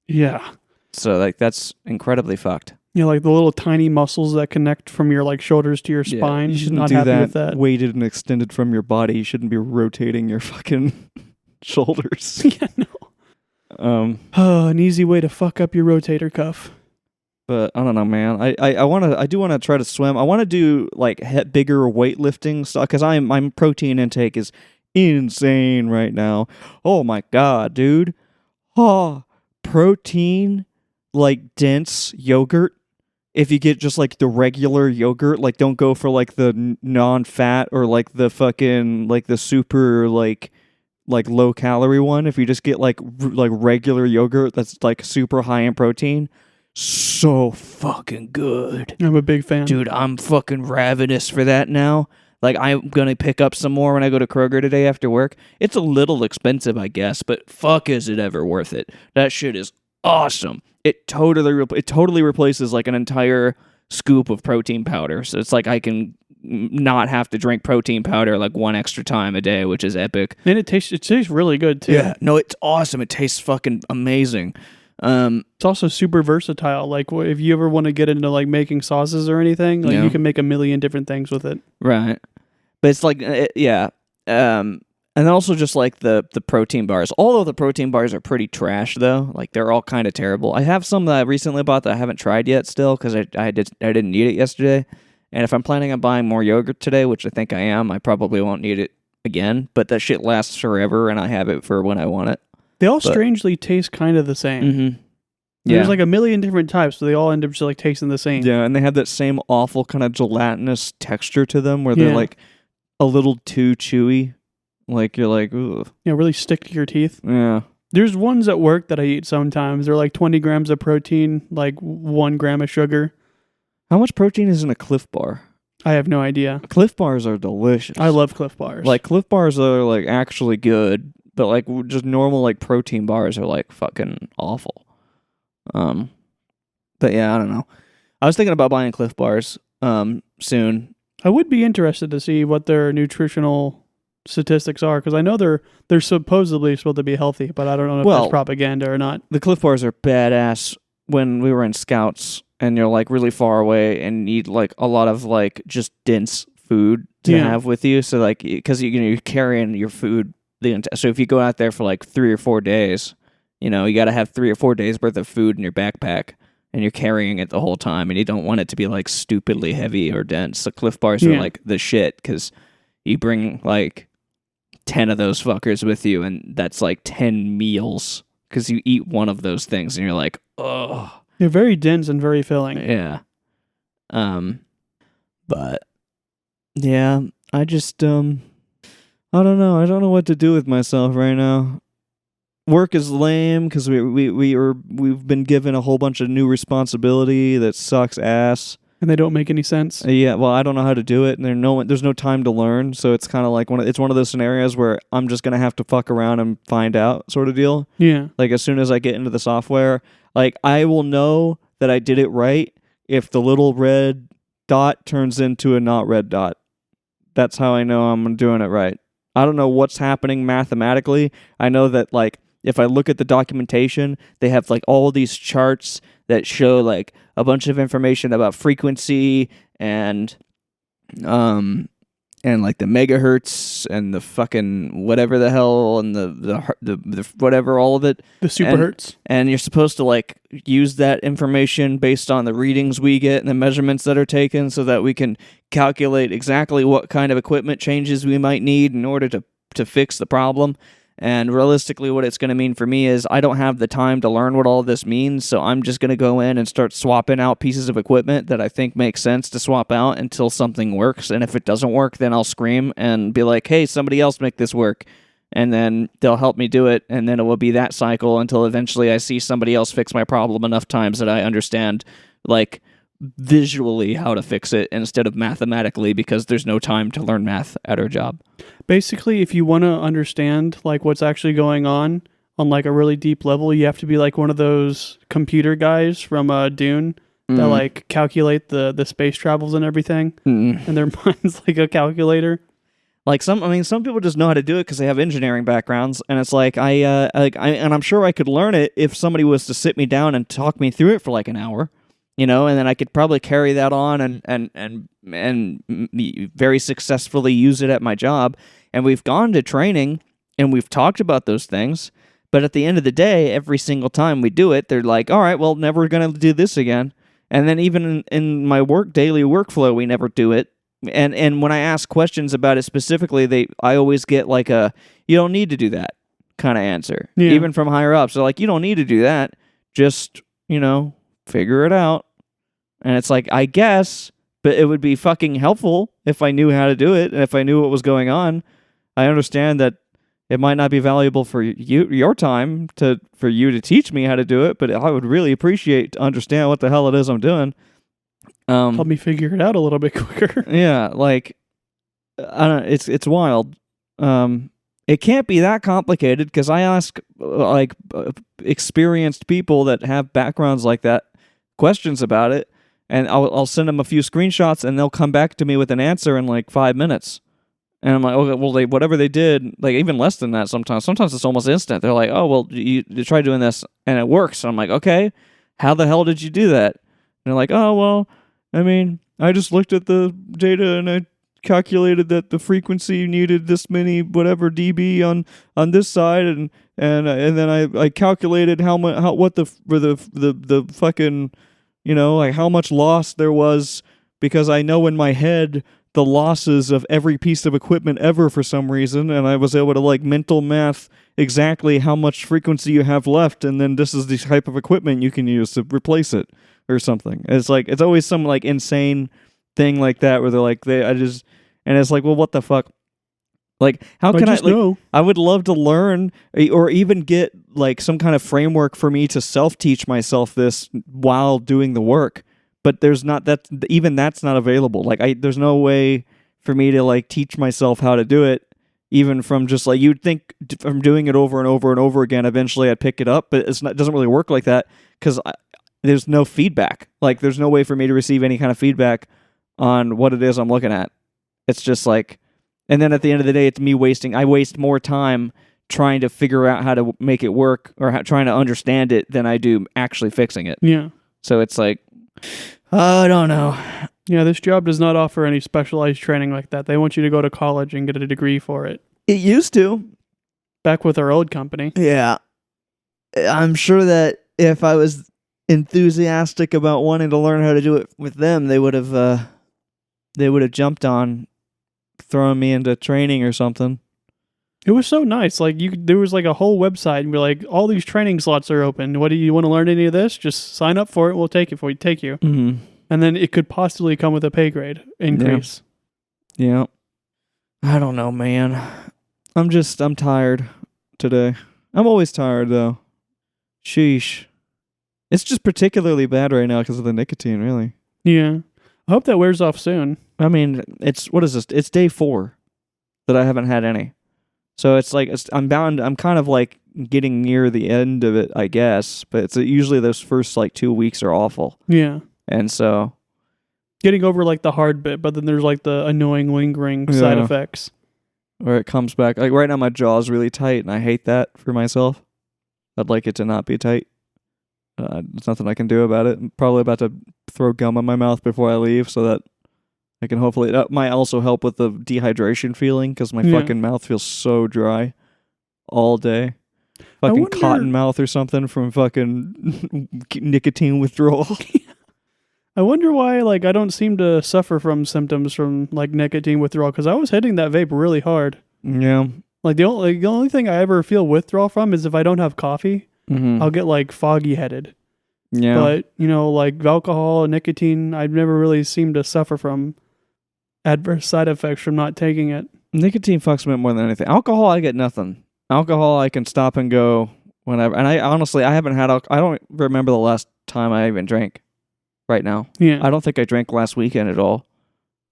[SPEAKER 3] Yeah.
[SPEAKER 2] So like that's incredibly fucked.
[SPEAKER 3] Like the little tiny muscles that connect from your like shoulders to your spine.
[SPEAKER 2] You shouldn't
[SPEAKER 3] not
[SPEAKER 2] do
[SPEAKER 3] happy
[SPEAKER 2] that,
[SPEAKER 3] with that.
[SPEAKER 2] Weighted and extended from your body. You shouldn't be rotating your fucking shoulders.
[SPEAKER 3] Yeah, no. An easy way to fuck up your rotator cuff.
[SPEAKER 2] But I don't know, man. I do want to try to swim. I want to do like bigger weightlifting stuff because my protein intake is insane right now. Oh my god, dude. Protein like dense yogurt. If you get just like the regular yogurt, like don't go for like the non-fat or like the fucking like the super like low calorie one. If you just get like regular yogurt that's like super high in protein, so fucking good.
[SPEAKER 3] I'm a big fan.
[SPEAKER 2] Dude, I'm fucking ravenous for that now. Like I'm gonna pick up some more when I go to Kroger today after work. It's a little expensive, I guess, but fuck is it ever worth it. That shit is awesome. It totally replaces like an entire scoop of protein powder. So it's like I can not have to drink protein powder like one extra time a day, which is epic.
[SPEAKER 3] And it tastes really good too.
[SPEAKER 2] Yeah, no, it's awesome. It tastes fucking amazing.
[SPEAKER 3] It's also super versatile. Like if you ever want to get into like making sauces or anything, like you can make a million different things with it.
[SPEAKER 2] Right. But it's like, and also just like the protein bars. Although the protein bars are pretty trash though. Like they're all kind of terrible. I have some that I recently bought that I haven't tried yet still because I didn't need it yesterday. And if I'm planning on buying more yogurt today, which I think I am, I probably won't need it again. But that shit lasts forever and I have it for when I want it.
[SPEAKER 3] They all strangely taste kind of the same.
[SPEAKER 2] Mm-hmm. Yeah.
[SPEAKER 3] There's like a million different types, but they all end up just like tasting the same.
[SPEAKER 2] Yeah, and they have that same awful kind of gelatinous texture to them where they're like a little too chewy. Like you're like, ooh.
[SPEAKER 3] Yeah, really stick to your teeth.
[SPEAKER 2] Yeah.
[SPEAKER 3] There's ones at work that I eat sometimes. They're like 20 grams of protein, like 1 gram of sugar.
[SPEAKER 2] How much protein is in a Cliff Bar?
[SPEAKER 3] I have no idea.
[SPEAKER 2] Cliff Bars are delicious.
[SPEAKER 3] I love Cliff Bars.
[SPEAKER 2] Like Cliff Bars are like actually good, but like just normal like protein bars are like fucking awful. But yeah, I don't know. I was thinking about buying Cliff Bars soon.
[SPEAKER 3] I would be interested to see what their nutritional statistics are because I know they're supposedly supposed to be healthy, but I don't know if that's propaganda or not.
[SPEAKER 2] The Cliff Bars are badass. When we were in Scouts and you're like really far away and need like a lot of like just dense food to have with you, so like because you're carrying your food so if you go out there for like 3 or 4 days, you got to have 3 or 4 days worth of food in your backpack. And you're carrying it the whole time, and you don't want it to be like stupidly heavy or dense. The Cliff Bars are like the shit because you bring like 10 of those fuckers with you, and that's like 10 meals because you eat one of those things, and you're like, oh.
[SPEAKER 3] They're very dense and very filling.
[SPEAKER 2] Yeah. But yeah, I just I don't know. I don't know what to do with myself right now. Work is lame because we've been given a whole bunch of new responsibility that sucks ass.
[SPEAKER 3] And they don't make any sense.
[SPEAKER 2] Yeah, well, I don't know how to do it, and there's no time to learn, so it's kind of like it's one of those scenarios where I'm just gonna have to fuck around and find out, sort of deal.
[SPEAKER 3] Yeah.
[SPEAKER 2] Like as soon as I get into the software, like I will know that I did it right if the little red dot turns into a not red dot. That's how I know I'm doing it right. I don't know what's happening mathematically. I know that like if I look at the documentation, they have like all these charts that show like a bunch of information about frequency and like the megahertz and the fucking whatever the hell and the whatever, all of it.
[SPEAKER 3] The super hertz.
[SPEAKER 2] And you're supposed to like use that information based on the readings we get and the measurements that are taken so that we can calculate exactly what kind of equipment changes we might need in order to fix the problem. And realistically, what it's going to mean for me is I don't have the time to learn what all of this means, so I'm just going to go in and start swapping out pieces of equipment that I think makes sense to swap out until something works. And if it doesn't work, then I'll scream and be like, hey, somebody else make this work. And then they'll help me do it, and then it will be that cycle until eventually I see somebody else fix my problem enough times that I understand, like, visually how to fix it instead of mathematically, because there's no time to learn math at our job.
[SPEAKER 3] Basically, if you want to understand like what's actually going on like a really deep level, you have to be like one of those computer guys from Dune that like calculate the space travels and everything, and their mind's like a calculator.
[SPEAKER 2] Like some people just know how to do it because they have engineering backgrounds, and it's like and I'm sure I could learn it if somebody was to sit me down and talk me through it for like an hour. You know, and then I could probably carry that on and very successfully use it at my job. And we've gone to training and we've talked about those things. But at the end of the day, every single time we do it, they're like, all right, well, never going to do this again. And then even in my daily workflow, we never do it. And when I ask questions about it specifically, I always get like you don't need to do that kind of answer.
[SPEAKER 3] Yeah.
[SPEAKER 2] Even from higher ups. They're like, you don't need to do that. Just, figure it out. And it's like, I guess, but it would be fucking helpful if I knew how to do it and if I knew what was going on. I understand that it might not be valuable for your time for you to teach me how to do it, but I would really appreciate to understand what the hell it is I'm doing.
[SPEAKER 3] Help me figure it out a little bit quicker.
[SPEAKER 2] Yeah, like I don't. It's wild. It can't be that complicated because I ask experienced people that have backgrounds like that questions about it. And I'll send them a few screenshots, and they'll come back to me with an answer in like 5 minutes. And I'm like, okay, well, whatever they did, like even less than that sometimes. Sometimes it's almost instant. They're like, oh, well, you try doing this, and it works. I'm like, okay, how the hell did you do that? And they're like, oh, well, I mean, I just looked at the data, and I calculated that the frequency needed this many whatever dB on this side, and then I calculated what the fucking, like how much loss there was, because I know in my head the losses of every piece of equipment ever for some reason, and I was able to like mental math exactly how much frequency you have left, and then this is the type of equipment you can use to replace it or something. It's like it's always some like insane thing like that where they're like and it's like, well, what the fuck? Like, how can I
[SPEAKER 3] know?
[SPEAKER 2] I would love to learn or even get like some kind of framework for me to self-teach myself this while doing the work. But there's not that's not available. Like there's no way for me to like teach myself how to do it, even from just like, you'd think from doing it over and over and over again, eventually I'd pick it up, but it doesn't really work like that because there's no feedback. Like there's no way for me to receive any kind of feedback on what it is I'm looking at. It's just like, and then at the end of the day, it's me I waste more time trying to figure out how to make it work or trying to understand it than I do actually fixing it.
[SPEAKER 3] Yeah.
[SPEAKER 2] So it's like, I don't know.
[SPEAKER 3] Yeah, this job does not offer any specialized training like that. They want you to go to college and get a degree for it.
[SPEAKER 2] It used to.
[SPEAKER 3] Back with our old company.
[SPEAKER 2] Yeah. I'm sure that if I was enthusiastic about wanting to learn how to do it with them, they would have jumped on throwing me into training or something.
[SPEAKER 3] It was so nice. Like there was like a whole website, and we're like, all these training slots are open. What do you want to learn any of this? Just sign up for it. We'll take it for you. Take you.
[SPEAKER 2] Mm-hmm.
[SPEAKER 3] And then it could possibly come with a pay grade increase.
[SPEAKER 2] Yeah. I don't know, man. I'm tired today. I'm always tired though. Sheesh. It's just particularly bad right now because of the nicotine, really.
[SPEAKER 3] Yeah. I hope that wears off soon.
[SPEAKER 2] I mean, what is this? It's day 4 that I haven't had any. So it's like, I'm kind of like getting near the end of it, I guess. But it's usually those first like 2 weeks are awful.
[SPEAKER 3] Yeah.
[SPEAKER 2] And so.
[SPEAKER 3] Getting over like the hard bit, but then there's like the annoying lingering side effects.
[SPEAKER 2] Where it comes back. Like right now my jaw is really tight and I hate that for myself. I'd like it to not be tight. There's nothing I can do about it. I'm probably about to throw gum in my mouth before I leave so that I can hopefully... That might also help with the dehydration feeling because my fucking mouth feels so dry all day. Fucking cotton mouth or something from fucking nicotine withdrawal.
[SPEAKER 3] I wonder why like I don't seem to suffer from symptoms from like nicotine withdrawal because I was hitting that vape really hard.
[SPEAKER 2] Yeah.
[SPEAKER 3] Like the only thing I ever feel withdrawal from is if I don't have coffee, I'll get like foggy headed.
[SPEAKER 2] Yeah.
[SPEAKER 3] But, like alcohol and nicotine, I've never really seemed to suffer from adverse side effects from not taking it.
[SPEAKER 2] Nicotine fucks me up more than anything. Alcohol, I get nothing. Alcohol, I can stop and go whenever. And I honestly, I haven't had I don't remember the last time I even drank right now.
[SPEAKER 3] Yeah.
[SPEAKER 2] I don't think I drank last weekend at all.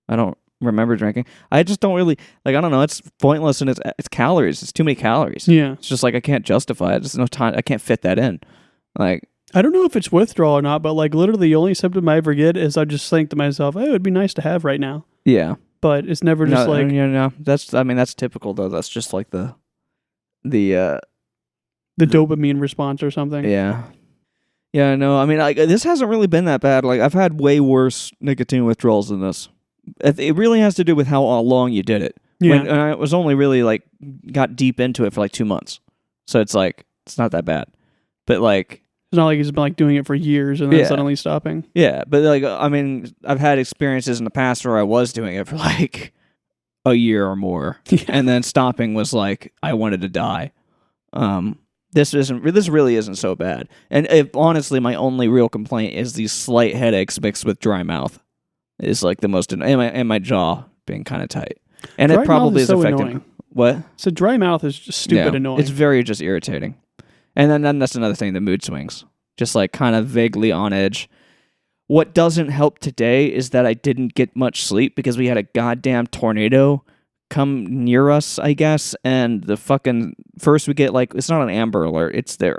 [SPEAKER 2] I don't remember drinking. I just don't really, like, I don't know. It's pointless and it's calories. It's too many calories.
[SPEAKER 3] Yeah.
[SPEAKER 2] It's just like I can't justify it. There's no time. I can't fit that in. Like,
[SPEAKER 3] I don't know if it's withdrawal or not, but like literally the only symptom I ever get is I just think to myself, hey, it would be nice to have right now.
[SPEAKER 2] Yeah.
[SPEAKER 3] But it's never just
[SPEAKER 2] that's typical though. That's just like the
[SPEAKER 3] dopamine response or something.
[SPEAKER 2] Yeah. Yeah, no, I mean, this hasn't really been that bad. Like, I've had way worse nicotine withdrawals than this. It really has to do with how long you did it.
[SPEAKER 3] Yeah.
[SPEAKER 2] And I was only really, like, got deep into it for, like, 2 months. So it's, like, it's not that bad. But, like...
[SPEAKER 3] It's not like he's been, like, doing it for years and then suddenly stopping.
[SPEAKER 2] Yeah, but, like, I mean, I've had experiences in the past where I was doing it for, like, a year or more. Yeah. And then stopping was, like, I wanted to die. This really isn't so bad. And honestly, my only real complaint is these slight headaches mixed with dry mouth. Is like the most, and my jaw being kind of tight. And dry it probably is affecting. Annoying. What?
[SPEAKER 3] So dry mouth is just stupid annoying.
[SPEAKER 2] It's very just irritating. And then that's another thing, the mood swings. Just like kind of vaguely on edge. What doesn't help today is that I didn't get much sleep because we had a goddamn tornado come near us, I guess, and the fucking first we get like, it's not an Amber Alert, it's the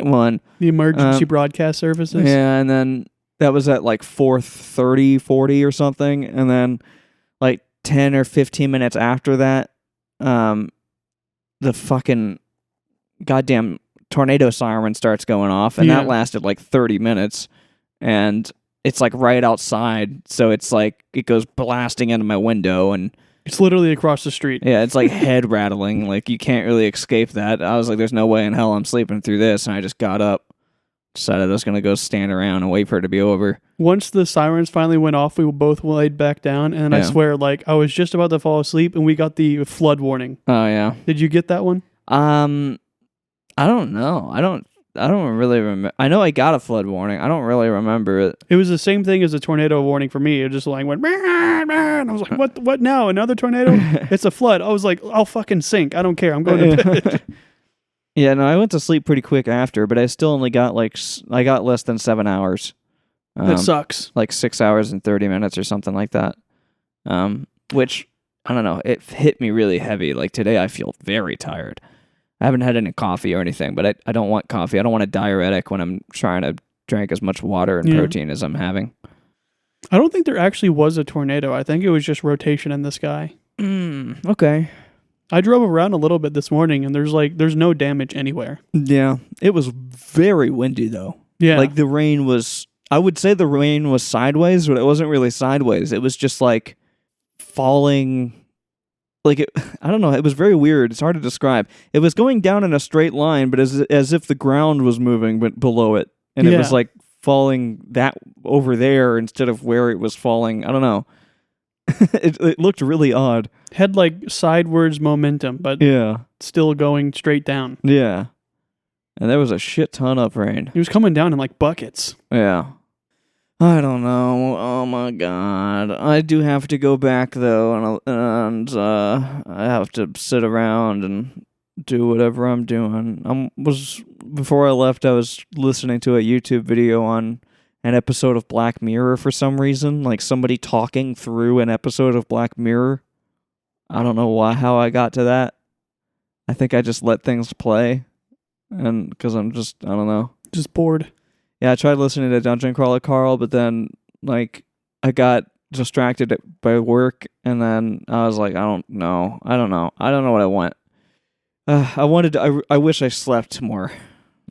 [SPEAKER 2] one,
[SPEAKER 3] the emergency broadcast services.
[SPEAKER 2] Yeah, and then that was at like 4:30, 40 or something, and then like 10 or 15 minutes after that, the fucking goddamn tornado siren starts going off, and that lasted like 30 minutes, and it's like right outside, so it's like it goes blasting into my window, and
[SPEAKER 3] it's literally across the street.
[SPEAKER 2] Yeah, it's like head rattling. Like you can't really escape that. I was like, "There's no way in hell I'm sleeping through this," and I just got up, decided I was gonna go stand around and wait for it to be over.
[SPEAKER 3] Once the sirens finally went off, we both laid back down, and I swear, like I was just about to fall asleep, and we got the flood warning.
[SPEAKER 2] Oh yeah.
[SPEAKER 3] Did you get that one?
[SPEAKER 2] I don't know. I don't really remember. I know I got a flood warning. I don't really remember it.
[SPEAKER 3] It was the same thing as a tornado warning for me. It just like went, and I was like, what now? Another tornado? It's a flood. I was like, I'll fucking sink. I don't care. I'm going to bed.
[SPEAKER 2] Yeah, no, I went to sleep pretty quick after, but I still only got I got less than 7 hours.
[SPEAKER 3] That sucks.
[SPEAKER 2] Like 6 hours and 30 minutes or something like that. Which, I don't know, it hit me really heavy. Like today I feel very tired. I haven't had any coffee or anything, but I don't want coffee. I don't want a diuretic when I'm trying to drink as much water and protein as I'm having.
[SPEAKER 3] I don't think there actually was a tornado. I think it was just rotation in the sky.
[SPEAKER 2] Okay.
[SPEAKER 3] I drove around a little bit this morning, and there's no damage anywhere.
[SPEAKER 2] Yeah. It was very windy, though.
[SPEAKER 3] Yeah.
[SPEAKER 2] Like the rain was... I would say the rain was sideways, but it wasn't really sideways. It was just like falling... Like, I don't know, it was very weird. It's hard to describe. It was going down in a straight line, but as if the ground was moving below it. And it was like falling that over there instead of where it was falling. I don't know. It looked really odd.
[SPEAKER 3] Had like sidewards momentum, but still going straight down.
[SPEAKER 2] Yeah. And there was a shit ton of rain.
[SPEAKER 3] It was coming down in like buckets.
[SPEAKER 2] Yeah. I don't know. Oh my god. I do have to go back though, and I have to sit around and do whatever I'm doing. Before I left, I was listening to a YouTube video on an episode of Black Mirror for some reason, like somebody talking through an episode of Black Mirror. I don't know how I got to that. I think I just let things play, and because I don't know.
[SPEAKER 3] Just bored.
[SPEAKER 2] Yeah, I tried listening to Dungeon Crawler Carl, but then like I got distracted by work, and then I was like, I don't know what I want. I wish I slept more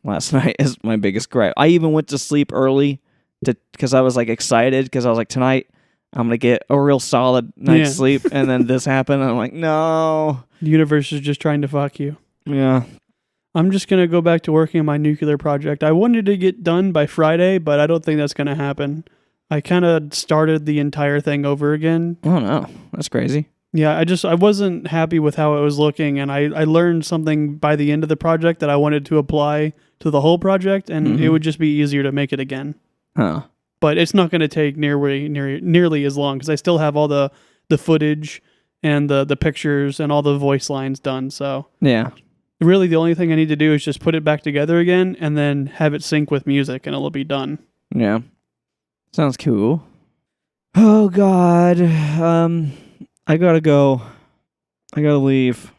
[SPEAKER 2] last night is my biggest gripe. I even went to sleep early because I was like excited because I was like, tonight I'm gonna get a real solid night's sleep, and then this happened, and I'm like, no.
[SPEAKER 3] The universe is just trying to fuck you.
[SPEAKER 2] Yeah.
[SPEAKER 3] I'm just going to go back to working on my nuclear project. I wanted to get done by Friday, but I don't think that's going to happen. I kind of started the entire thing over again.
[SPEAKER 2] Oh, no. That's crazy.
[SPEAKER 3] Yeah, I wasn't happy with how it was looking, and I learned something by the end of the project that I wanted to apply to the whole project, and it would just be easier to make it again.
[SPEAKER 2] Huh.
[SPEAKER 3] But it's not going to take nearly as long because I still have all the footage and the pictures and all the voice lines done. So
[SPEAKER 2] yeah.
[SPEAKER 3] Really, the only thing I need to do is just put it back together again and then have it sync with music, and it'll be done.
[SPEAKER 2] Yeah. Sounds cool. Oh, God. I gotta go. I gotta leave.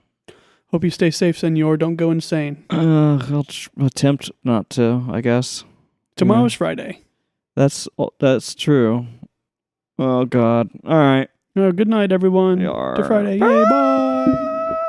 [SPEAKER 3] Hope you stay safe, senor. Don't go insane.
[SPEAKER 2] I'll attempt not to, I guess.
[SPEAKER 3] Tomorrow's Friday.
[SPEAKER 2] That's true. Oh, God. All right.
[SPEAKER 3] Good night, everyone.
[SPEAKER 2] Yarr.
[SPEAKER 3] To Friday. Yay, bye.